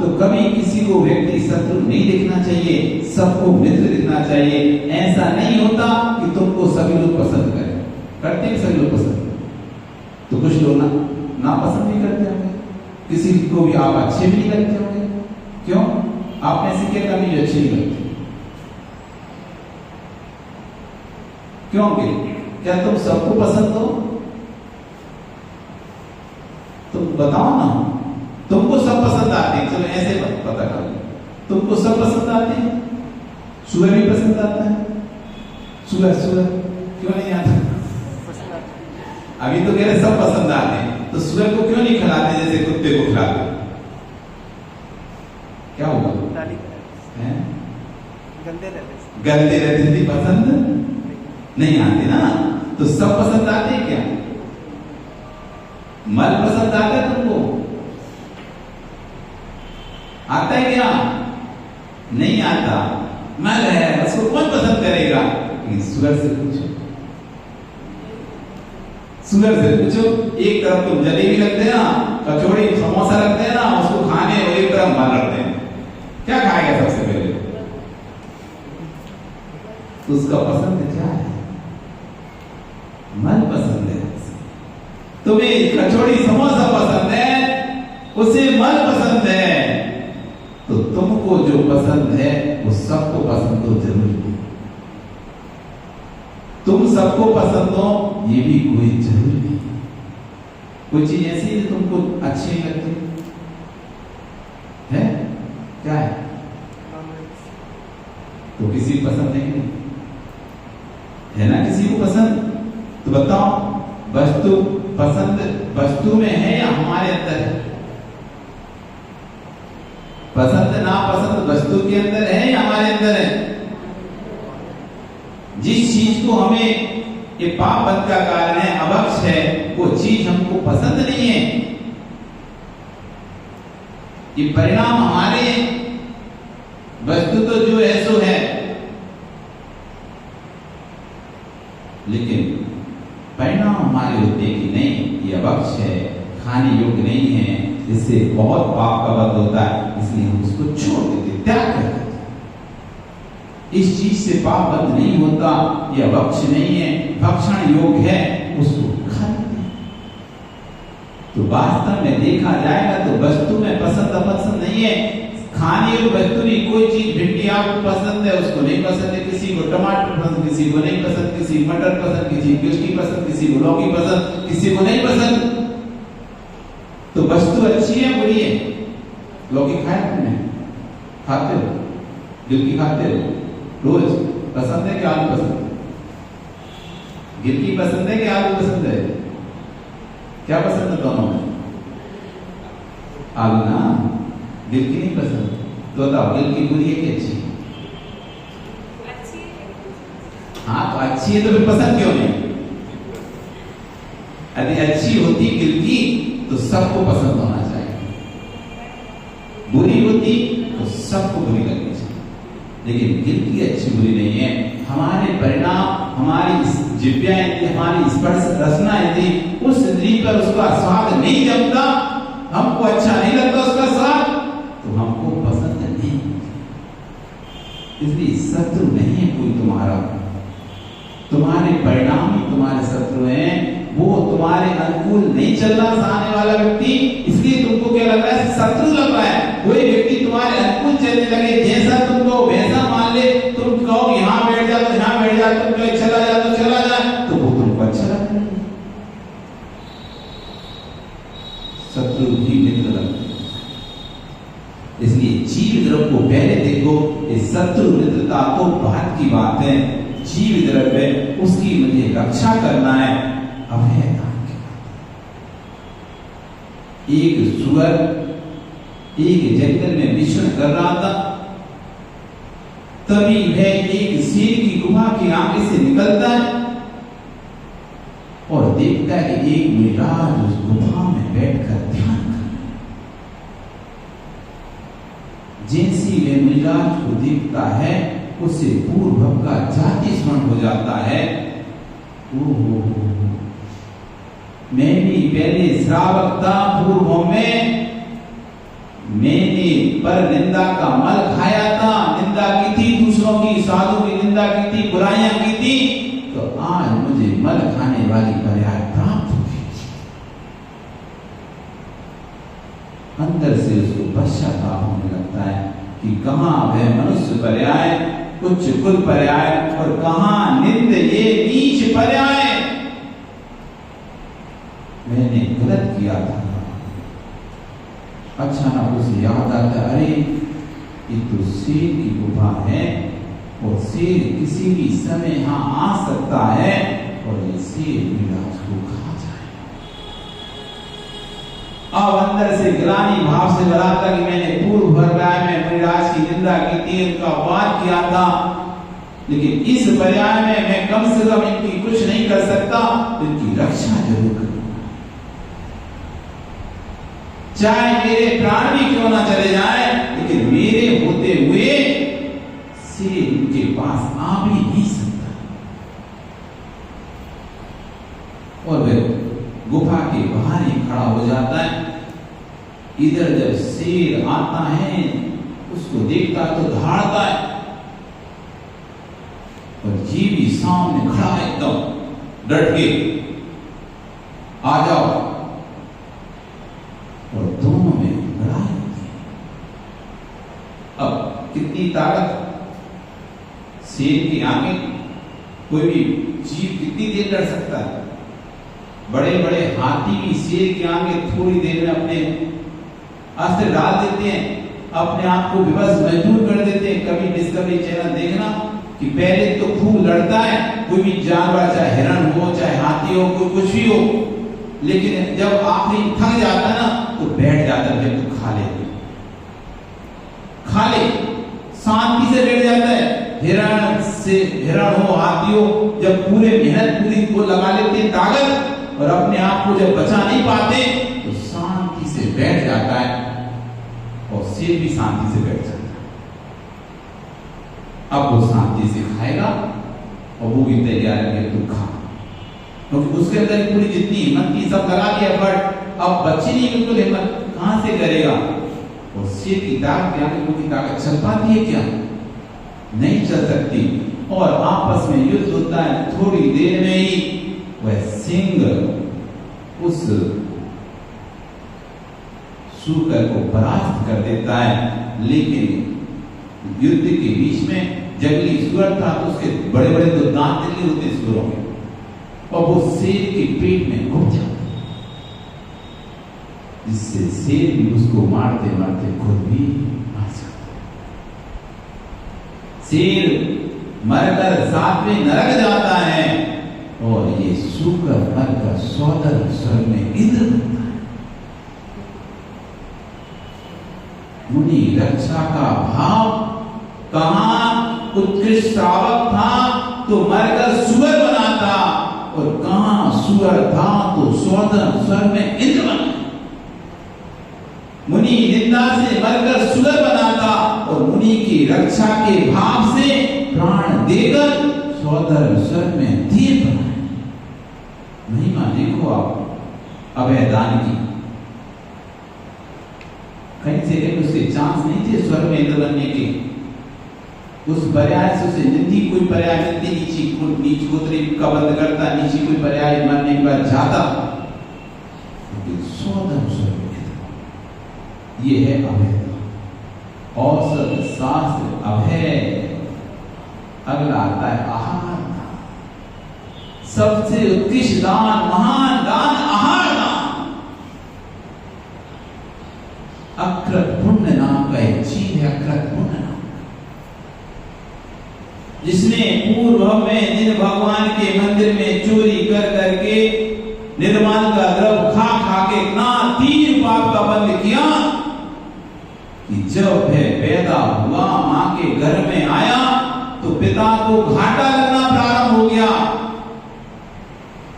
तो कभी किसी को व्यक्ति शत्रु नहीं देखना चाहिए, सबको मित्र दिखना चाहिए। ऐसा नहीं होता कि तुमको सभी लोग पसंद करें, करते हैं सभी लोग पसंद, तो कुछ लोग ना पसंद भी करते होंगे, किसी को भी आप अच्छे भी नहीं लगते होंगे। क्यों? आपने ऐसे क्या कभी जो अच्छे नहीं लगते? क्योंकि क्या तुम सबको पसंद हो? तुम बताओ ना, तुमको सब पसंद आते हैं, चलो ऐसे पता कर लो, तुमको सब पसंद आते हैं? सुअर भी पसंद आता है? सुअर क्यों नहीं आता? अभी तो कह रहे सब पसंद आते हैं, तो सुअर को क्यों नहीं खिलाते जैसे कुत्ते को खिलाते? क्या होगा? गंदे रहते थे, पसंद नहीं आते ना। तो सब पसंद आते हैं क्या? मल पसंद आता है तुमको? आता है क्या? नहीं आता। मल है, उसको कौन पसंद करेगा? सुअर से पूछो, सुअर से पूछो। एक तरफ तुम जलेबी रखते हैं ना, कचौड़ी समोसा रखते हैं ना, उसको खाने, और एक तरफ मल रखते हैं, क्या खाएगा सबसे पहले? तो उसका पसंद क्या है? मल पसंद है। तुम्हें कचौड़ी समोसा पसंद है, उसे मल पसंद है, तो तुमको जो पसंद है वो सबको पसंद हो जरूरी है। तुम सबको पसंद हो ये भी कोई जरूरी नहीं। कोई चीज ऐसी है तुमको अच्छी नहीं लगती है, क्या है? तो किसी को पसंद नहीं है ना, किसी को पसंद। तो बताओ, वस्तु पसंद वस्तु में है या हमारे अंदर है? पसंद ना पसंद वस्तु के अंदर है या हमारे अंदर है? जिस चीज को हमें ये पाप बद का कारण है, अवक्ष है, वो चीज हमको पसंद नहीं है, ये परिणाम हमारे। वस्तु तो जो है सो है, लेकिन परिणाम हमारे होते हैं कि नहीं, ये अवक्ष है, खाने योग्य नहीं है, इससे बहुत पाप का वध होता है, इसलिए हम उसको छोड़ देते, त्याग कर देते। इस चीज से पाप बंद नहीं होता, ये अवक्ष नहीं है, भक्षण योग्य है, उसको खा लेते। तो वास्तव में देखा जाएगा तो वस्तु में पसंद अपसंद नहीं है। खाने योग्य वस्तु नहीं, कोई चीज, भिंडी आपको पसंद है, उसको नहीं पसंद है, किसी को टमाटर पसंद, किसी को नहीं पसंद, किसी मटर पसंद, किसी को उसकी पसंद, किसी को लौकी पसंद, किसी को नहीं पसंद। तो वस्तु अच्छी है बुरी है? लौकी खाए तुमने? खाते हो? गिलकी खाते हो? रोज पसंद है कि आलू पसंद है? गिलकी पसंद है कि आलू पसंद है? क्या पसंद है दोनों में? आलू ना, गिलकी नहीं पसंद। तो बताओ, गिलकी बुरी है कि अच्छी? हाँ, तो अच्छी है तो फिर पसंद क्यों नहीं? यदि अच्छी होती गिलकी तो सबको पसंद होना चाहिए, बुरी होती तो सबको बुरी लगनी चाहिए। लेकिन गिलकी अच्छी बुरी नहीं है, हमारे परिणाम, हमारी जिह्वा, हमारी स्पर्श रसना यदि उस इंद्रिय पर उसका स्वाद नहीं जमता, हमको अच्छा नहीं लगता उसका स्वाद, तो हमको पसंद नहीं। इसलिए शत्रु नहीं है कोई तुम्हारा, तुम्हारे परिणाम ही तुम्हारे शत्रु हैं। वो तुम्हारे अनुकूल नहीं चल रहा सामने वाला व्यक्ति, इसलिए तुमको क्या लग रहा है? शत्रु लग रहा है। कोई व्यक्ति तुम्हारे अनुकूल चलने लगे, जैसा तुम कहो वैसा मान ले, तुम कहो यहाँ बैठ जा तो यहाँ बैठ जा, तुम कहो चला जा तो चला जा, तो वो तुमको अच्छा लगता है। शत्रु ही मित्र लगता है। इसलिए जीव द्रव्य को पहले देखो, इस शत्रु मित्रता तो बात की बात है, जीव द्रव्य उसकी मुझे रक्षा करना है, अभय दान की बात। एक सुअर एक जंगल में विचरण कर रहा था, तभी वह एक शेर की गुफा के आगे से निकलता है और देखता है कि एक मुनिराज उस गुफा में बैठकर ध्यान कर रहा है। जैसी वे मुनिराज को देखता है, उससे पूर्व का जाति स्मरण हो जाता है। ओहो, मैं भी पहले श्रावक था, पूर्व में मैंने पर निंदा का मल खाया था, निंदा की थी दूसरों की, साधु की निंदा की थी, बुराइयां की थी, तो आज मुझे मल खाने वाली पर्याय प्राप्त हुई। अंदर से उसको पश्चाताप होने लगता है कि कहां वह मनुष्य पर्याय, उच्च कुल पर्याय, और कहां निंद ये नीच पर्याय। मैंने गलत किया था। अचानक उसे याद आता, अरे ये तो शेर की गुफा है और शेर किसी भी समय यहाँ आ सकता है और ये शेर मृगराज को खा जाए। अब अंदर से ग्लानि भाव से भरा था कि मैंने पूर्व पर्याय में मृगराज की निंदा की थी, उनका वाद किया था, लेकिन इस पर्याय में मैं कम से कम इनकी कुछ नहीं कर सकता, इनकी रक्षा जरूर करूंगा, चाहे मेरे प्राण भी क्यों ना चले जाए, लेकिन मेरे होते हुए शेर उनके पास आ भी नहीं सकता। और वह गुफा के बाहर ही खड़ा हो जाता है। इधर जब शेर आता है उसको देखता तो दहाड़ता है, और ये भी सामने खड़ा एकदम डट के, आ जाओ, और दोनों में लड़ाई होती है। अब कितनी ताकत शेर के आगे, कोई भी जीव कितनी देर लड़ सकता है? बड़े बड़े हाथी भी शेर के आगे थोड़ी देर में अपने अस्त्र डाल देते हैं, अपने आप को विवश मजबूर कर देते हैं। कभी डिस्कवरी चैनल देखना कि पहले तो खूब लड़ता है कोई भी जानवर, चाहे हिरण हो, चाहे हाथी हो, कोई कुछ भी हो, लेकिन जब आखिरी थक जाता है ना तो बैठ जाता है, जब तो खा ले, शांति से बैठ जाता है। हिरण हो, हाथी हो, जब पूरे मेहनत पूरी को लगा लेते हैं ताकत, और अपने आप को जब बचा नहीं पाते तो शांति से बैठ जाता है, और शेर भी शांति से बैठ जाता है। अब वो शांति से खाएगा और वो भी तैयार है कि तू खा, क्योंकि उसके अंदर पूरी जितनी हिम्मत थी सब लगा दिया, बट अब बच्चे नहीं, बिल्कुल हिम्मत कहां से करेगा। और शेर की ताकत चल पाती है क्या? नहीं चल सकती। और आपस में युद्ध होता है, थोड़ी देर में ही वह सिंह उस सूकर को परास्त कर देता है। लेकिन युद्ध के बीच में जंगली सूअर था, तो उसके बड़े बड़े तो दांत निकले होते सूअरों के, और वो शेर के पेट में घुस जाता, जिससे शेर भी उसको मारते मारते खुद भी मर जाता। शेर मरकर 7वें नरक जाता है, और ये सूकर मरकर 14 स्वर्ग में इंद्र बनता है। मुनि रक्षा का भाव, कहां उत्कृष्ट श्रावक था तो मरकर सुअर बना था, और कहां सुअर था तो 14 स्वर्ग में इंद्र बना। मुनि निंदा से मरकर सुअर बना था, और मुनि की रक्षा के भाव से प्राण देकर 14 स्वर्ग में देव बना। महिमा देखो आप अभय दान की, कहीं से कहीं उसके चांस नहीं थे स्वर्ग में इंद्र बनने के। उस पर्याय से उसे निंदी कोई पर्याय मिलती, नीच गोत्री का बंद करता, नीची कोई पर्याय मरने के बाद जाता, लेकिन 14 स्वर्ग में ये है अभय। औसत शास्त्र अभय। अगला आता है आहार दान। सबसे उत्कृष्ट दान, महान दान आहार दान। अकृत पुण्य नाम का एक चीज है, अकृत पुण्य नाम, जिसने पूर्व में जिन भगवान के मंदिर में चोरी कर करके निर्माण का द्रव खा खा के इतना तीर पाप का बंद किया कि जब वह पैदा हुआ, मां के घर में आया, तो पिता को घाटा लगना प्रारंभ हो गया।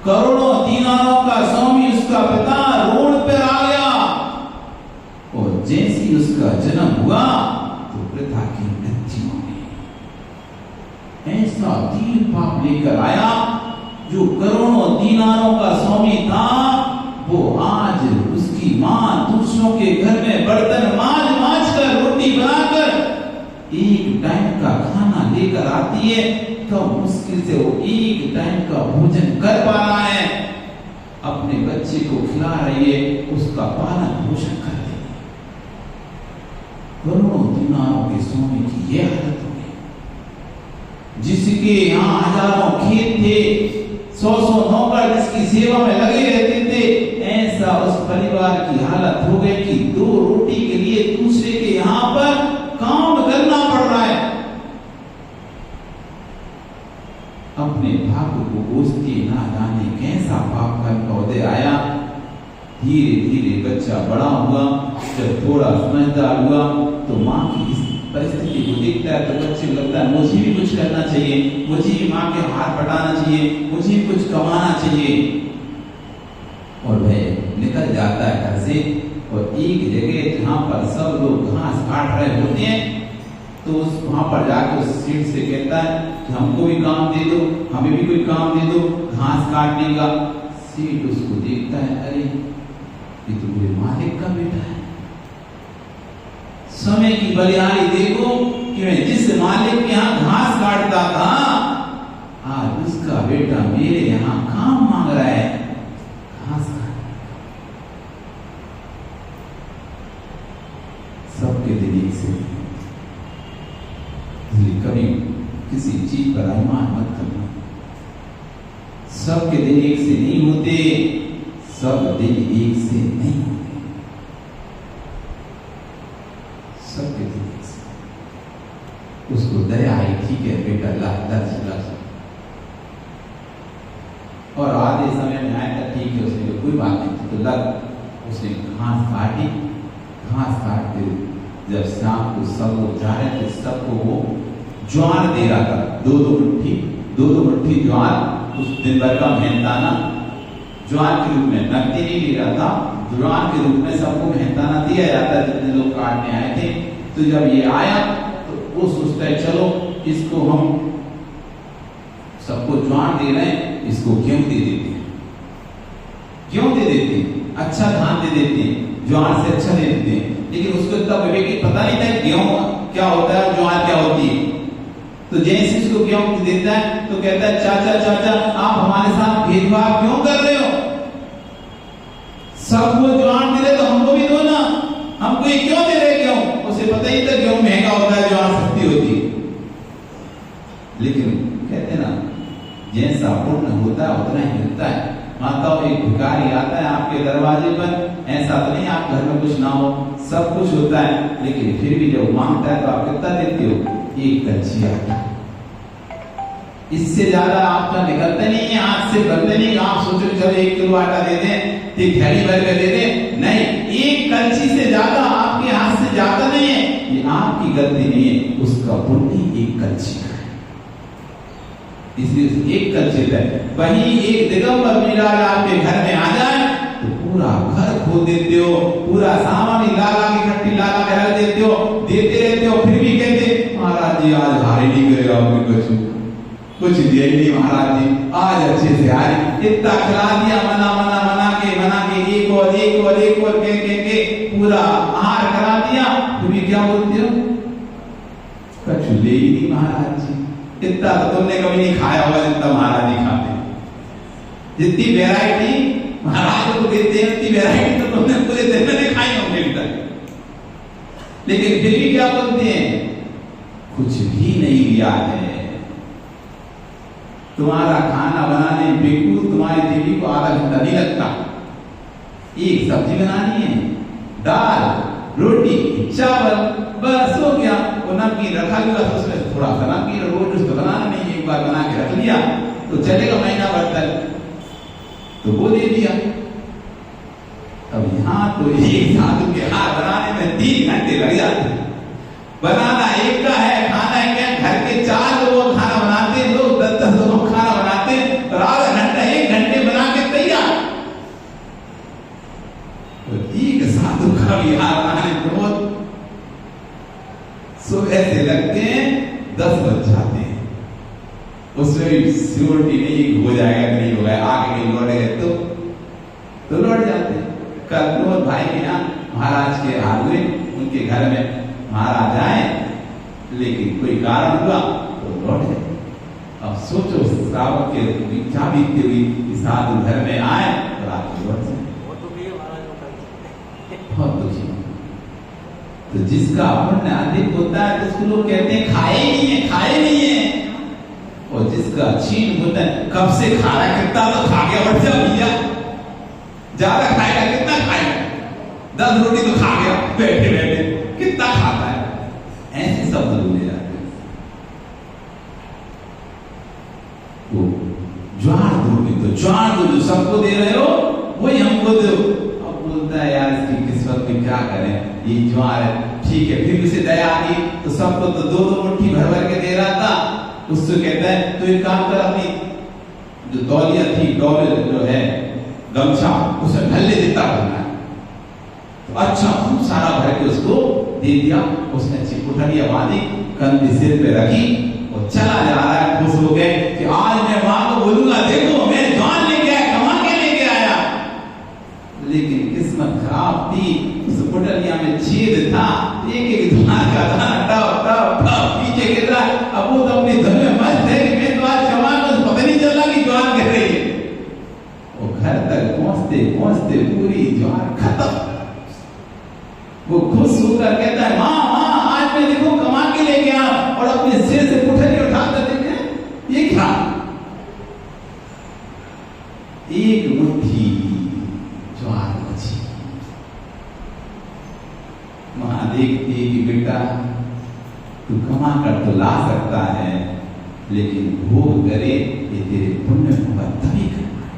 करोड़ों दीनारों का स्वामी उसका पिता रोड पर आ गया, और जैसे उसका जन्म हुआ तो पिता की मृत्यु हो गई। ऐसा तीर पाप लेकर आया, जो करोड़ों दीनारों का स्वामी था, वो आज उसके उसकी माँ दूसरों के घर में बर्तन मांज कर रोटी बनाकर एक टाइम का खाना लेकर आती है, तो मुश्किल से वो एक टाइम का भोजन कर पा रहा है, अपने बच्चे को खिला रही है, उसका पालन पोषण कर रही है। करोड़ों दिनारों के सोने की यह हालत हो गई। जिसके यहाँ हजारों खेत थे, 100 नौकर जिसकी सेवा में लगे रहते थे, ऐसा उस परिवार की हालत हो गई कि 2 रोटी के लिए दूसरे के यहाँ पर काम करना पड़ रहा है। अपने भाग्य को कोसते ना जाने कैसा पाप का उदय आया। धीरे धीरे बच्चा बड़ा हुआ, जब थोड़ा समझदार हुआ तो माँ की इस परिस्थिति को देखता है तो बच्चे को लगता है मुझे भी कुछ करना चाहिए, मुझे भी माँ के हाथ बटाना चाहिए, मुझे भी कुछ कमाना चाहिए। और वह निकल जाता है घर से, और एक जगह जहाँ पर सब लोग घास काट रहे होते हैं, तो उस वहां पर जाकर उस सेठ से कहता है कि हमको भी काम दे दो, हमें भी कोई काम दे दो घास काटने का। सेठ उसको देखता है, अरे ये तो मेरे मालिक का बेटा है। समय की बलिहारी देखो कि मैं जिस मालिक के यहाँ घास काटता था, आज उसका बेटा मेरे यहाँ काम मांग रहा है, घास काट। सबके दिन एक से कभी किसी चीज पर अभिमान मत करना। सबके दिन एक से नहीं होते, सब दिन एक से नहीं होते, सबके दिन एक से। उसको दया आई, ठीक है बेटा ला और आधे समय में आया था, ठीक है उसने कोई बात नहीं तो लग। उसने घास काटी, घास काटते जब शाम को सब लोग जा रहे थे, सबको वो ज्वार दे रहा था, 2-2 मुट्ठी ज्वार। उस दिन भर का मेहनताना ज्वार के रूप में, नकदी नहीं ले रहा था, ज्वार के रूप में सबको मेहनताना दिया जाता जितने लोग काटने आए थे। तो जब ये आया तो वो सोचता है चलो इसको हम सबको ज्वार दे रहे हैं, इसको गेहूं दे देते हैं, गेहूं दे देते हैं, अच्छा धान दे देते हैं, ज्वार से अच्छा दे देते हैं। लेकिन उसको इतना विवेक पता नहीं था गेहूं क्या होता है, ज्वार क्या होती है। तो जैसे इसको गेहूं देता है तो कहता है चाचा आप हमारे साथ भेदभाव क्यों कर रहे हो, सबको ज्वार दे रहे तो हमको भी दो ना, हमको ये क्यों दे रहे गेहूं। उसे पता ही था गेहूं महंगा होता है, ज्वार सस्ती होती है। लेकिन कहते ना जैसा पुण्य होता है उतना ही मिलता है। माताओं एक भिखारी आता है आपके दरवाजे पर, ऐसा तो नहीं आप घर में कुछ ना हो, सब कुछ होता है, लेकिन फिर भी जब मांगता है तो आप कितना देते हो, एक कच्ची आटा। इससे ज्यादा आपका निकलता नहीं है, हाथ से बनते नहीं। आप सोचो चलो 1 किलो आटा दे दें, एक थैली भर के दे दें, नहीं, एक कच्ची से ज्यादा आपके हाथ से जाता नहीं है। ये आपकी गलती नहीं है, उसका पुण्य एक कच्ची का है, इसलिए एक कच्ची है। वही एक दिगंबर मीराज आपके घर में आ जाए तो पूरा घर खोल देते हो, पूरा सामान लाला की खट्टी लाला के रख देते हो, देते रहते हो, फिर भी कहते महाराज जी आज हारे नहीं करे, आपने कुछ दिया ही नहीं महाराज जी, आज अच्छे से हारे, इतना खिला दिया, मना के एक और के पूरा आहार करा दिया, फिर भी क्या बोलते हो, कुछ ले ही नहीं महाराज जी, इतना तो तुमने कभी नहीं खाया होगा जितना महाराज जी खाते। जितनी वैरायटी महाराज को देते हैं उतनी वैरायटी तो तुमने पूरे दिन में नहीं खाई होंगे अभी तक, लेकिन फिर भी क्या बोलते हैं, कुछ भी नहीं लिया है। तुम्हारा खाना बनाने बिल्कुल तुम्हारी देवी को आधा घंटा नहीं लगता, एक सब्जी बनानी है, दाल रोटी चावल बस हो गया। वो नमकीन रखा हुआ तो उसमें थोड़ा सा नमकीन रोज तो बनाना नहीं, एक बार बना के रख लिया तो चलेगा महीना भर तक, तो वो दे दिया। अब यहाँ तो एक साधु के हाथ बनाने में 3 घंटे लग जाते हैं। बनाना एक का है, खाना है क्या, घर के 4 लोग खाना बनाते हैं, लोग 10-10 लोग खाना बनाते हैं, और आधा घंटा 1 घंटे बना के तैयार। तो एक साधु का भी हाथ बनाने में बहुत सुबह से लगते हैं 10 बज जाते हैं, उसमें भी सिक्योरिटी नहीं हो जाएगा कि नहीं होगा, आगे नहीं लौटेगा तो लौट जाते हैं। कलनौर भाई के यहाँ महाराज के हाल हुए, उनके घर में महाराज आए, लेकिन कोई कारण हुआ तो लौट गए। अब सोचो श्रावक के क्या बीतती हुई, साधु घर में आए तो रात को लौट जाए, बहुत दुखी। तो जिसका पुण्य अधिक होता है तो उसको लोग कहते हैं खाए नहीं है, खाए नहीं है। और जिसका छीन होता है, कब से खा रहा है, कितना तो खा गया, बढ़ जा भैया, ज्यादा खाएगा, कितना खाएगा, 10 रोटी तो खा गया बैठे बैठे, कितना खाता है, ऐसे शब्द बोले जाते हैं। वो ज्वार दोगे तो ज्वार दो, जो सबको दे रहे हो वही हमको दो। अब बोलता है यार इसकी किस्मत में क्या करें, ये ज्वार है, ठीक है। फिर उसे दया आ गई तो सबको तो 2-2 मुट्ठी भर भर के दे रहा था। उससे कहता है तो एक काम कर, अपनी जो तौलिया थी, टॉवेल जो है गमछा, उसे ढल्ले देता करना है। तो अच्छा खूब सारा भर के उसको दे दिया। उसने चिपुठनिया बांधी, कंधे सिर पे रखी और चला जा रहा है। खुश हो गए कि आज मैं मां को बोलूंगा, देखो मैं जान लेके आया, कमा के लेके आया। लेकिन किस्मत खराब थी, उस पुटलिया में छेद था, एक धान का दाना टप टप टप पीछे गिर रहा। अब वो तो अपनी धुन में मस्त है कि मैं तो आज कमा, पता नहीं चला कि ज्वार गिर रही है। वो घर तक पहुंचते पहुंचते पूरी ज्वार खत्म। वो खुश होकर कहता है माँ माँ, आज मैं देखो कमा के लेके आया, और अपने सिर से पुटली उठाकर देखे ये क्या, एक मुट्ठी ज्वार बची। मां देखती है कि बेटा तू कमा कर तो ला सकता है, लेकिन भोग करे ये तेरे पुण्य को तभी करना है।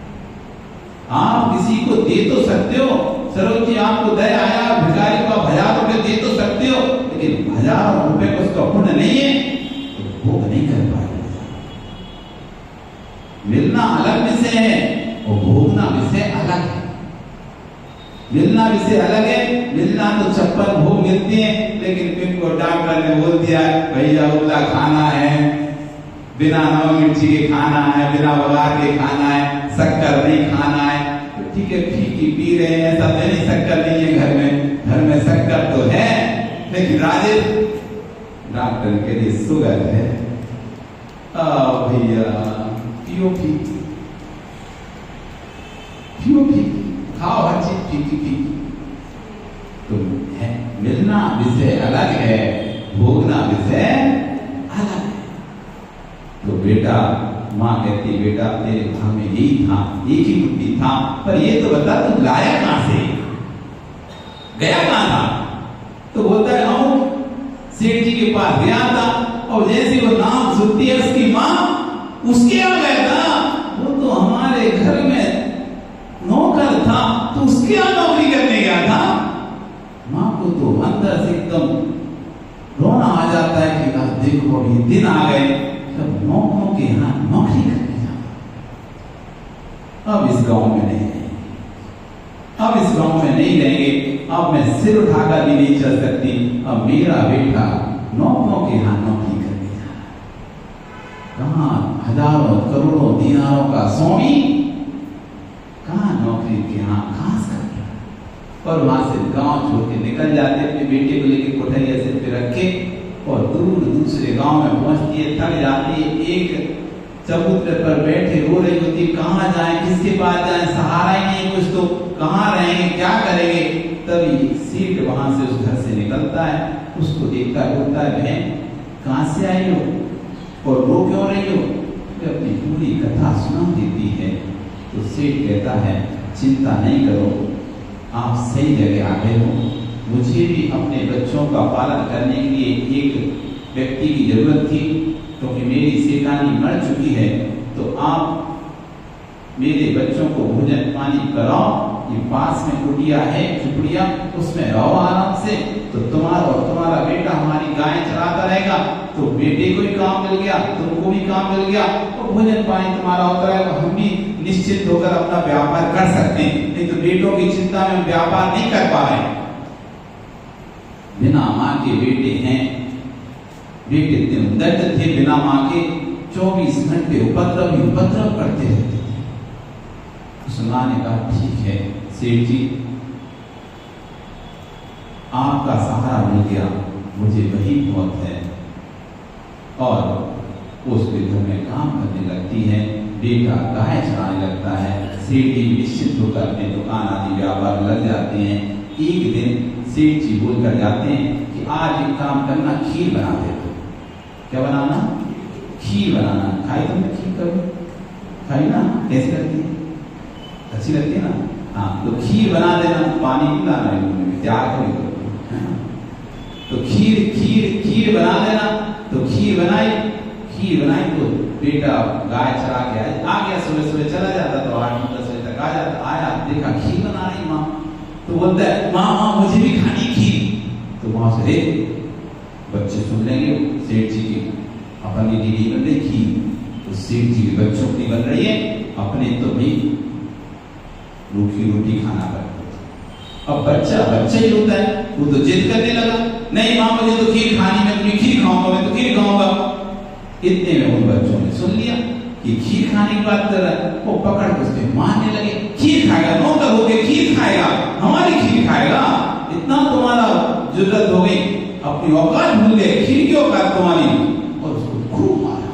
आप किसी को दे तो सकते हो, सरोज जी आपको दया आया, भिखारी को 1000 रुपए दे तो सकते हो, लेकिन 1000 रुपए को उसका पुण्य नहीं है तो भोग नहीं कर पाएगा। मिलना अलग विषय है और भोगना विषय अलग है। मिलना विषय अलग है, मिलना तो 56 भोग मिलते हैं, लेकिन पिनको डॉक्टर ने बोल दिया भैया उल्ला खाना है, बिना नमक मिर्ची के खाना है, बिना बघार के खाना है, शक्कर नहीं खाना है। तो ठीक है, फीकी पी रहे हैं सब, नहीं शक्कर नहीं है घर में शक्कर तो है, लेकिन राजेश डॉक्टर के लिए शुगर है। भैया पियो खाओ हर चीज फीकी। तो है मिलना विषय अलग है, भोगना विषय अलग है। तो बेटा, माँ कहती बेटा तेरे घर में यही था, एक ही मुट्ठी था, पर ये तो बता तू लाया कहां से, गया कहां था? तो बोलता है हम सेठ जी के पास गया था, और जैसे वो नाम सुनती है उसकी माँ, उसके यहाँ गया था। वो तो हमारे घर में नौकर था, तो उसके यहाँ नौकरी करने गया था। माँ को तो अंदर से एकदम रोना आ जाता है कि देखो अभी दिन आ गए जब नौकरों के यहाँ नौकरी करने जाता। अब इस गांव में नहीं रहेंगे, अब इस गांव में नहीं रहेंगे, अब मैं सिर उठाकर भी नहीं चल सकती। अब मेरा बेटा नौकरों के यहाँ नौकरी करने जा रहा है। कहाँ हजारों करोड़ों दीनारों का स्वामी, कहाँ नौकरी के यहाँ घास कर रहा है। और वहां से गांव छोड़ के निकल जाते, अपने बेटे को लेके कोठरिया सिर पे रखे और दूर दूसरे गांव में पहुंचती है, थक जाती है, एक चबूतरे पर बैठे रो रही होती, कहाँ जाए, किसके पास जाए, सहारा ही नहीं कुछ, तो कहाँ रहेंगे, क्या करेंगे। तभी सेठ वहां से उस घर से निकलता है, उसको देखता बोलता है बहन कहाँ से आई हो और रो क्यों रही हो? तो अपनी पूरी कथा सुना देती है। तो सेठ कहता है चिंता नहीं करो, आप सही जगह आ गए हो। मुझे भी अपने बच्चों का पालन करने के लिए एक व्यक्ति की जरूरत थी, क्योंकि मेरी सेठानी मर चुकी है। तो आप मेरे बच्चों को भोजन पानी कराओ, ये पास में कुटिया है, झुपड़िया, उसमें रहो आराम से। तो तुम्हारा और तुम्हारा बेटा हमारी गाय चराता रहेगा, तो बेटे को भी काम मिल गया, तुमको भी काम मिल गया, और भोजन पानी तुम्हारा होता रहेगा, हम भी निश्चित होकर अपना व्यापार कर सकते हैं। नहीं तो बेटों की चिंता में हम व्यापार नहीं कर पा रहे। बिना माँ के बेटे हैं, बेटे इतने दर्द थे बिना माँ के, 24 घंटे उपद्रव ही उपद्रव करते रहते थे। उस माँ ने कहा ठीक है सेठ जी, आपका सहारा मिल गया, मुझे वही बहुत है। और उसके घर में काम करने लगती है, बेटा गाय चराने लगता है। सेठ जी निश्चित होकर अपने दुकान आदि व्यापार लग जाते हैं। एक दिन सेठ जी बोल कर जाते हैं कि आज एक काम करना, खीर बना देना। क्या बनाना? खीर बनाना। खाई तुमने खीर कभी? खाई ना? कैसी लगती है? अच्छी लगती है ना? हाँ, तो खीर बना देना, पानी पिलाना त्याग कभी तो खीर बना देना। तो खीर बनाई तो बेटा गाय चरा के आ गया, सुबह सुबह चला जाता, तो 8-10 बजे तक आ जाता। आया, देखा खीर बना रही माँ, तो बोलता है माँ मुझे भी खानी खीर। तो वहां से बच्चे सुन लेंगे सेठ जी की अपनी दीदी बन रही खीर, तो सेठ जी के बच्चों की बन रही है, अपने तो भाई रूखी रोटी खाना पड़ता। अब बच्चा ही होता है, वो तो जिद करने लगा, नहीं माँ मुझे तो खीर खानी, मैं तुम्हें खीर खाऊंगा, मैं तो खीर खाऊंगा। इतने में उन बच्चों ने सुन लिया कि खीर खाने की बात कर रहा है, वो पकड़ के उसके मारने लगे। खीर खाएगा, नौकर होके खीर खाएगा, हमारी खीर खाएगा, इतना तुम्हारा जुर्रत हो गई, अपनी औकात भूल गए, खीर की औकात तुम्हारी। और उसको खूब मारा,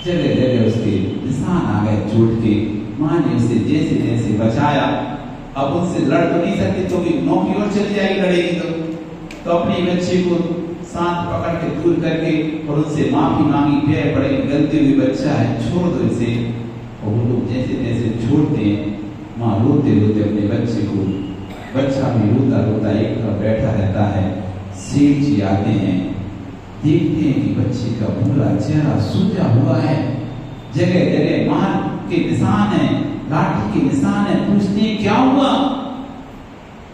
जगह जगह उसके निशान आ गए चोट के। माँ ने उसे जैसे जैसे बचाया। अब उससे लड़ तो नहीं सकती, तो भी नौकरी और चली जाएगी, लड़ेगी तो अपने बच्चे को साथ पकड़ के दूर करके और उससे माफी मांगी, पैर पड़े, गलती हुई, बच्चा है, छोड़ दो इसे। और वो लोग जैसे जैसे छोड़ते हैं, माँ रोते रोते अपने बच्चे को, बच्चा भी रोता रोता एक तरफ बैठा रहता है। सेठ जी आते हैं, देखते हैं कि बच्चे का भूरा चेहरा सूजा हुआ है, जगह जगह मार के निशान है, लाठी के निशान है। पूछते हैं क्या हुआ?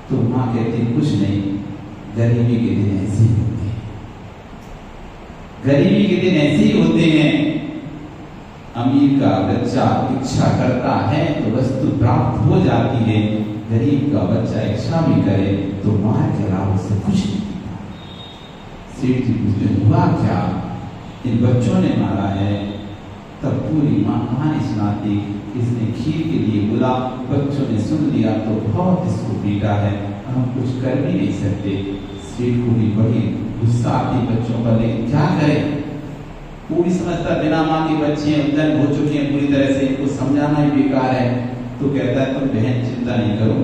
तो माँ कहती कुछ नहीं, गरीबी के दिन ऐसे ही होते हैं, गरीबी के दिन ऐसे ही होते हैं। अमीर का बच्चा इच्छा करता है तो वस्तु प्राप्त हो जाती है, गरीब का बच्चा इच्छा भी करे तो मार के अलावा उससे कुछ नहीं मिलता। सेठ जी पूछते हुआ क्या? इन बच्चों ने मारा है। तब पूरी माँ कहानी सुनाती, इसने खीर के लिए बोला, बच्चों ने सुन लिया तो बहुत इसको पीटा है, हम कुछ कर भी नहीं सकते। सेठ को भी बड़ी गुस्सा आती बच्चों पर, लेकिन क्या करें, पूरी समझता बिना माँ के बच्चे हैं, उद्दंड हो चुके हैं पूरी तरह से, इनको समझाना ही बेकार है। तो कहता है तुम बहन चिंता नहीं करो,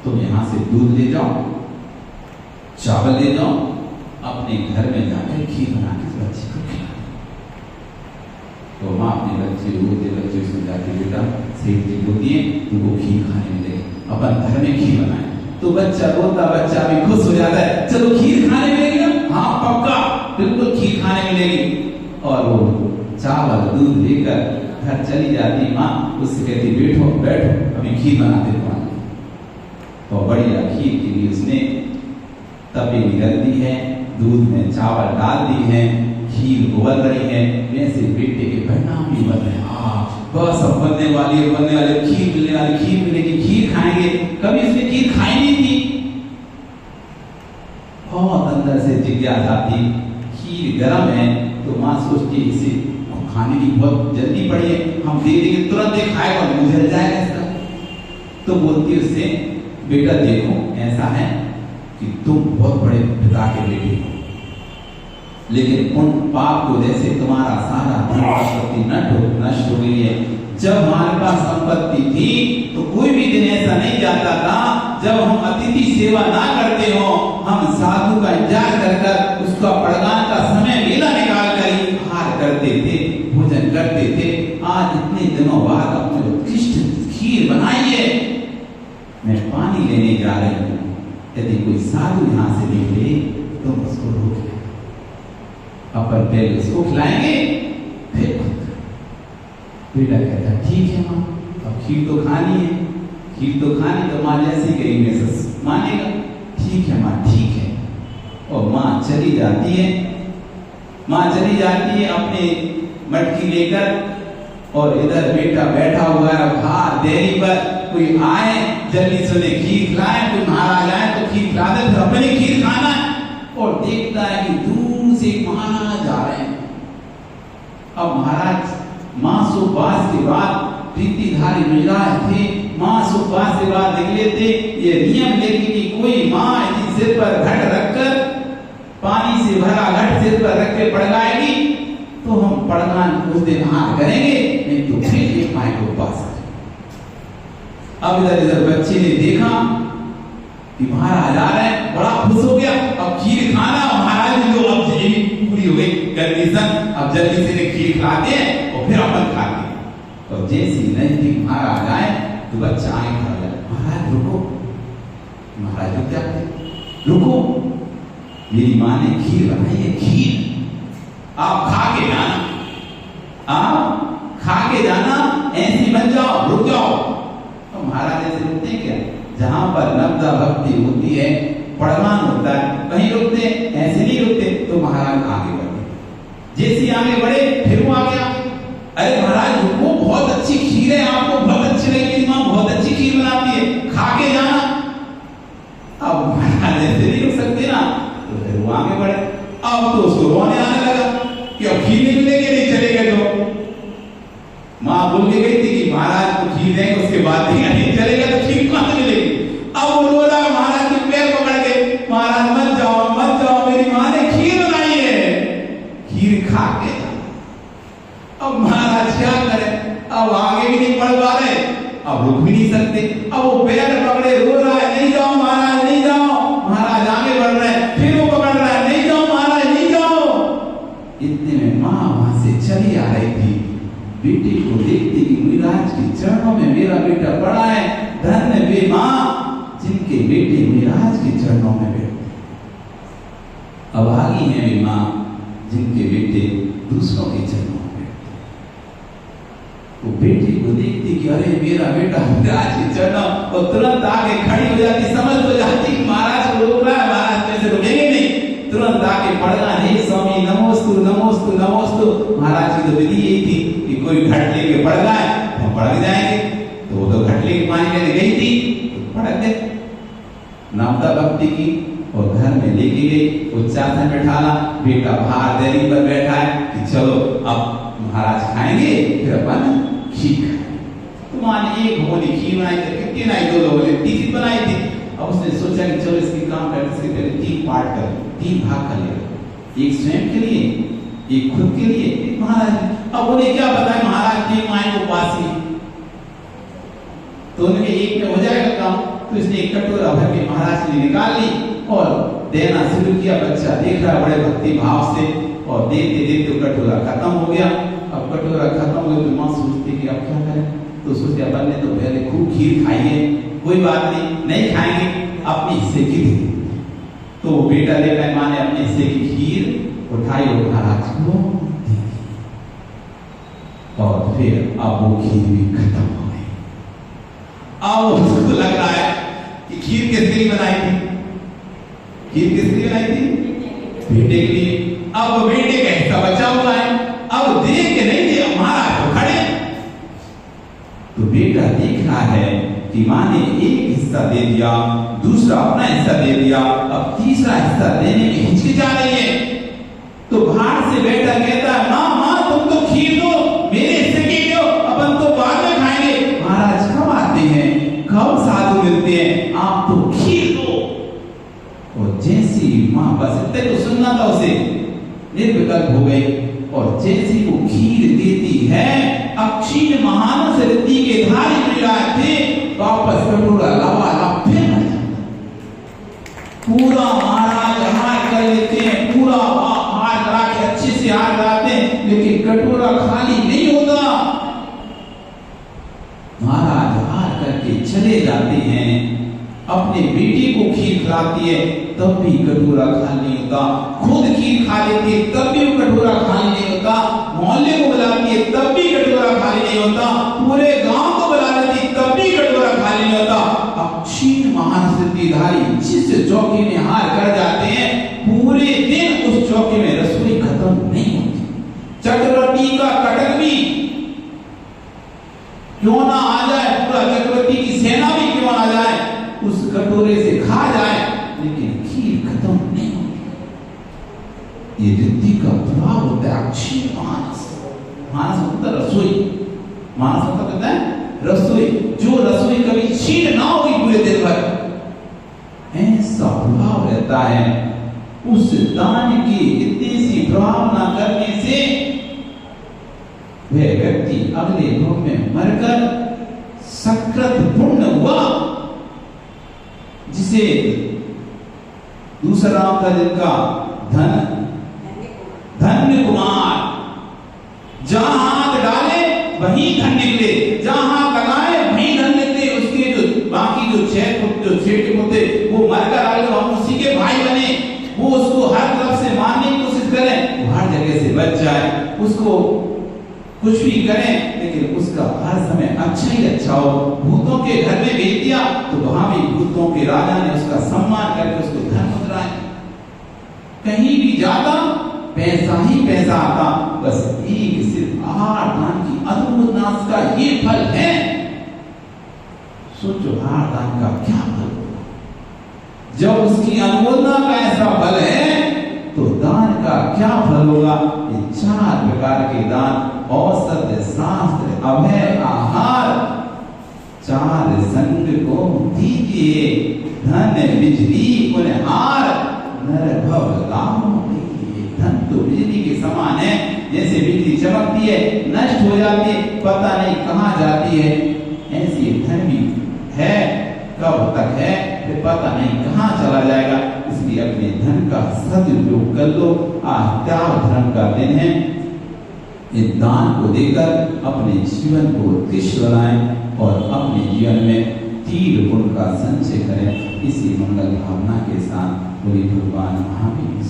तुम यहाँ से दूध ले जाओ, चावल ले जाओ, अपने घर में जाकर खीर बना के बच्चे को खिला। तो माँ अपने बच्चे से जाके बेटा सेठ जी को दिए, तुमको खीर खाने मिलेगी, अपन घर में खीर बनाए। तो बच्चा रोता, बच्चा भी खुश हो जाता है, चलो खीर खाने मिलेगी ना? हाँ पक्का, बिल्कुल खीर खाने मिलेगी। और वो चावल दूध लेकर घर चली जाती माँ, उससे कहती बैठो बैठो अभी खीर बनाते तुम्हारे। तो बढ़िया खीर के लिए उसने तपेली रख दी है, दूध में चावल डाल दी है, खीर उबल रही है, वैसे बेटे के परिणाम भी बन रहे हैं। बस अब बनने वाली खीर मिलने वाली, खीर मिलेगी, खीर खाएंगे। कभी इसने खीर खाई नहीं थी, बहुत अंदर से जिज्ञासा थी। खीर गर्म है तो माँ सोचती इसे खाने की बहुत जल्दी पड़ी है, हम दे देंगे तुरंत ही खाएगा और मुझे जाएगा इसका। तो बोलती उससे बेटा देखो ऐसा है कि तुम बहुत बड़े पिता के बेटे हो, लेकिन उन पाप को जैसे तुम्हारा सारा संपत्ति नष्ट हो गई है। जब हमारे पास संपत्ति थी तो कोई भी दिन ऐसा नहीं जाता था जब हम अतिथि सेवा ना करते हो, हम साधु का इंतजार कर उसका पड़गान का समय मेला निकाल कर आहार करते थे, भोजन करते थे। आज इतने दिनों बाद अपने उत्कृष्ट खीर बनाई है, मैं पानी लेने जा रही हूँ, यदि कोई साधु यहाँ से निकले तो उसको रोक ले, अपन पहले उसको खिलाएंगे फिर। बेटा कहता ठीक है माँ, अब खीर तो खानी है, खीर तो खानी, तो माँ जैसी कही मैं मानेगा, ठीक है माँ ठीक है। और माँ चली जाती है, माँ चली जाती है अपने मटकी लेकर, और इधर बेटा बैठा हुआ है बाहर डेयरी पर, कोई आए जल्दी से उन्हें खीर खिलाए, कोई महाराज आए तो खीर खिला दे, फिर अपने खीर खाना है। और देखता है कि दूर से महाराज आ रहे हैं। अब महाराज 500 वर्ष के बाद प्रीतिधारी मिजाज थे, माँ सुखा से बात निकले थे। ये नियम लेके कि कोई माँ यदि सिर पर घट रखकर पानी से भरा घट सिर पर रख के पड़गाएगी तो हम पड़गान उस दिन हाथ करेंगे, नहीं तो फिर एक माए को पास। अब इधर इधर बच्चे ने देखा कि महाराज आ रहे हैं, बड़ा खुश हो गया। अब खीर खाना, महाराज ने जो अब पूरी हो गई कंडीशन, अब जल्दी से खीर खिलाते हैं और फिर अपन खाते हैं। और जैसे नजदीक महाराज आए तो बच्चा आए खड़ा गया, महाराज रुको। महाराज रुक जाते, रुको, मेरी माँ ने खीर बनाई है, खीर आप खा के जाना, आप खा के जाना, ऐसी बन जाओ, रुक जाओ। तो महाराज ऐसे रुकते हैं क्या? जहां पर नब्दा भक्ति होती है, पड़गान होता है, कहीं रुकते, ऐसे नहीं रुकते। तो महाराज आगे बढ़े, जैसे आगे बढ़े फिर वो आगे आगे, अरे महाराज रुको, बहुत अच्छी खीर है, आपको बहुत अच्छी लगी, मेरी माँ बहुत अच्छी खीर बनाती है, खा के जाना। अब महाराज ऐसे नहीं रुक सकते ना, तो फिर वो आगे बढ़े। अब तो उसको रोने आने लगा कि अब खीर नहीं मिलेगी, नहीं चलेगा। जो माँ बोल के गई थी कि महाराज को खीर देंगे, उसके बाद नहीं चलेगा, तो खीर कहां से मिलेगी? अब वो रो रहा, महाराज के पैर पकड़ के, महाराज मत जाओ, मत जाओ, मेरी माँ ने खीर बनाई है, खीर खा के। अब महाराज क्या करें? अब आगे भी नहीं बढ़ पा रहे, अब रुक भी नहीं सकते। अब वो पैर पकड़े रो रहा है, नहीं जाओ महाराज, नहीं जाओ। महाराज आगे बढ़ रहे हैं, फिर वो पकड़ रहा है, नहीं जाओ महाराज, नहीं जाओ। इतने में माँ वहां से चली आ रही थी, बेटे को देखती कि मुनिराज के चरणों में मेरा बेटा पड़ा है, धन्य वे माँ जिनके बेटे मुनिराज के चरणों में बैठे। अभागी है वे माँ जिनके बेटे दूसरों के चरणों में बैठे। वो बेटे को देखती कि अरे मेरा बेटा मुनिराज के चरणों, और तुरंत आके खड़ी हो जाती, समझ हो जाती कि महाराज को रोक रहा है, महाराज कैसे रुकेंगे नहीं। तुरंत आके पड़गा, हे स्वामी नमोस्तु नमोस्तु नमोस्तु। महाराज की तो विधि यही थी कि कोई घट लेके पड़ गए तो पड़क जाएंगे, तो वो तो घट लेके पानी लेने गई थी तो पड़क गए। नामदा भक्ति की और घर में लेके गई, उच्चासन बैठाना, बेटा बाहर देरी पर बैठा है कि चलो अब महाराज खाएंगे, फिर अपन खीर खाएंगे। तो माँ ने एक भगोनी खीर बनाई थी, कितनी बनाई? 2 लोगों ने तीसरी बनाई थी। अब उसने सोचा कि चलो इसकी काम करते, इसके पहले 3 पार्ट कर, 3 भाग कर ले, एक स्वयं के लिए, एक खुद के लिए, एक महाराज। अब उन्हें क्या बताया, महाराज की माए को पास ही, तो उनके एक में हो जाएगा काम। तो इसने एक कटोरा भर के महाराज के लिए निकाल ली और देना शुरू किया। बच्चा देख रहा बड़े भक्ति भाव से, और देते देते कटोरा खत्म हो गया। अब कटोरा खत्म हो गया तो माँ सोचती कि अब क्या करें, तो सोचते अपन ने तो पहले खूब खीर खाई है, कोई बात नहीं खाएंगे, अपने हिस्से की दे। तो वो बेटा देखा है, माँ ने अपने हिस्से की खीर उठाई और महाराज को दी, और फिर अब वो खीर भी खत्म हो गई। अब उसको लग रहा है कि खीर किसके लिए बनाई थी, खीर किसके लिए बनाई थी? बेटे के लिए। अब बेटे का हिस्सा बचा हुआ है, अब देख के नहीं दे, महाराज तो खड़े। तो बेटा देख रहा है कि माँ ने एक हिस्सा दे दिया, दूसरा अपना हिस्सा दे दिया, अब तीसरा हिस्सा देने में हिचकिचा रही है। तो बाहर से बेटा कहता है, माँ माँ तुम तो खीर दो, मेरे हिस्से की दो, अपन तो बाद में खाएंगे। महाराज कब आते हैं, कब साधु मिलते हैं, आप तो खीर दो। और जैसी माँ, बस इतने तो सुनना था उसे, निर्विकल्प हो गई। और जैसी वो खीर देती है, अक्षीण महानस रिद्धि के धारी मिलाए थे, वापस कटोरा लबालब फिर पूरा महाराज हार कर लेते हैं, पूरा हार करा के अच्छे से हार कराते हैं, लेकिन कटोरा खाली नहीं होता। महाराज हार करके चले जाते हैं, अपने बेटे को खीर खिलाती है, तब भी कटोरा खाली नहीं होता। खुद खीर खा लेती है, तब भी कटोरा खाली नहीं होता। मोहल्ले को बुलाती है, तब भी कटोरा खाली नहीं होता। पूरे गांव को बुला लेती है, तब भी कटोरा खाली नहीं होता। अक्षीण महान सिद्धिधारी जिस चौकी में हार कर जाते हैं, पूरे दिन उस चौकी में रसोई खत्म नहीं होती। चक्रवर्ती का कटक भी क्यों ना आ जाए, पूरा चक्रवर्ती की सेना भी क्यों आ जाए, उस कटोरे से खा जाए, लेकिन खीर खत्म नहीं होती। ये रिद्धि का प्रभाव होता है। अक्षीण मानस, मानस मतलब रसोई, मानस मतलब कहता है रसोई, जो रसोई कभी छीन ना होगी पूरे दिन भर, ऐसा प्रभाव रहता है। उस दान की इतनी सी भावना करने से वह व्यक्ति अगले भव में मरकर सकृत पुण्य हुआ, जिसे दूसरा नाम था जिनका धन्य कुमार। जहां हाथ डाले वहीं धन निकले, जहां हाथ लगाए वहीं धन निकले। उसके जो बाकी जो छह होते वो मरकर आगे हम उसी के भाई बने, वो उसको हर तरफ से मारने की कोशिश करें, वो हर जगह से बच जाए, उसको कुछ भी करें लेकिन उसका हर समय अच्छा ही अच्छा हो। भूतों के घर में भेज दिया तो वहां भी भूतों के राजा ने उसका सम्मान करके उसको धन मुद्राएं, कहीं भी जाता पैसा ही पैसा आता। बस एक सिर्फ आहार दान की अद्भुत नाश का ये फल है। सोचो आहार दान का क्या फल होगा, जब उसकी अनुमोदना का ऐसा फल है तो दान का क्या फल होगा। ये 4 प्रकार के दान, औषध, शास्त्र, अभय, आहार, 4 संग को दीजिए, धन बिजली पुनहार, नर भव लाभ दीजिए। धन तो बिजली के समान है, जैसे बिजली चमकती है नष्ट हो जाती है पता नहीं कहां जाती है, ऐसी धन भी है कब तक है फिर पता नहीं कहां चला जाएगा। इसलिए अपने धन का सदुपयोग कर लो। आज त्याग धर्म का दिन है, इस दान को देकर अपने जीवन को उत्कृष्ट बनाएं और अपने जीवन में तीव्र गुण का संचय करें। इसी मंगल भावना के साथ पूरी भगवान महावीर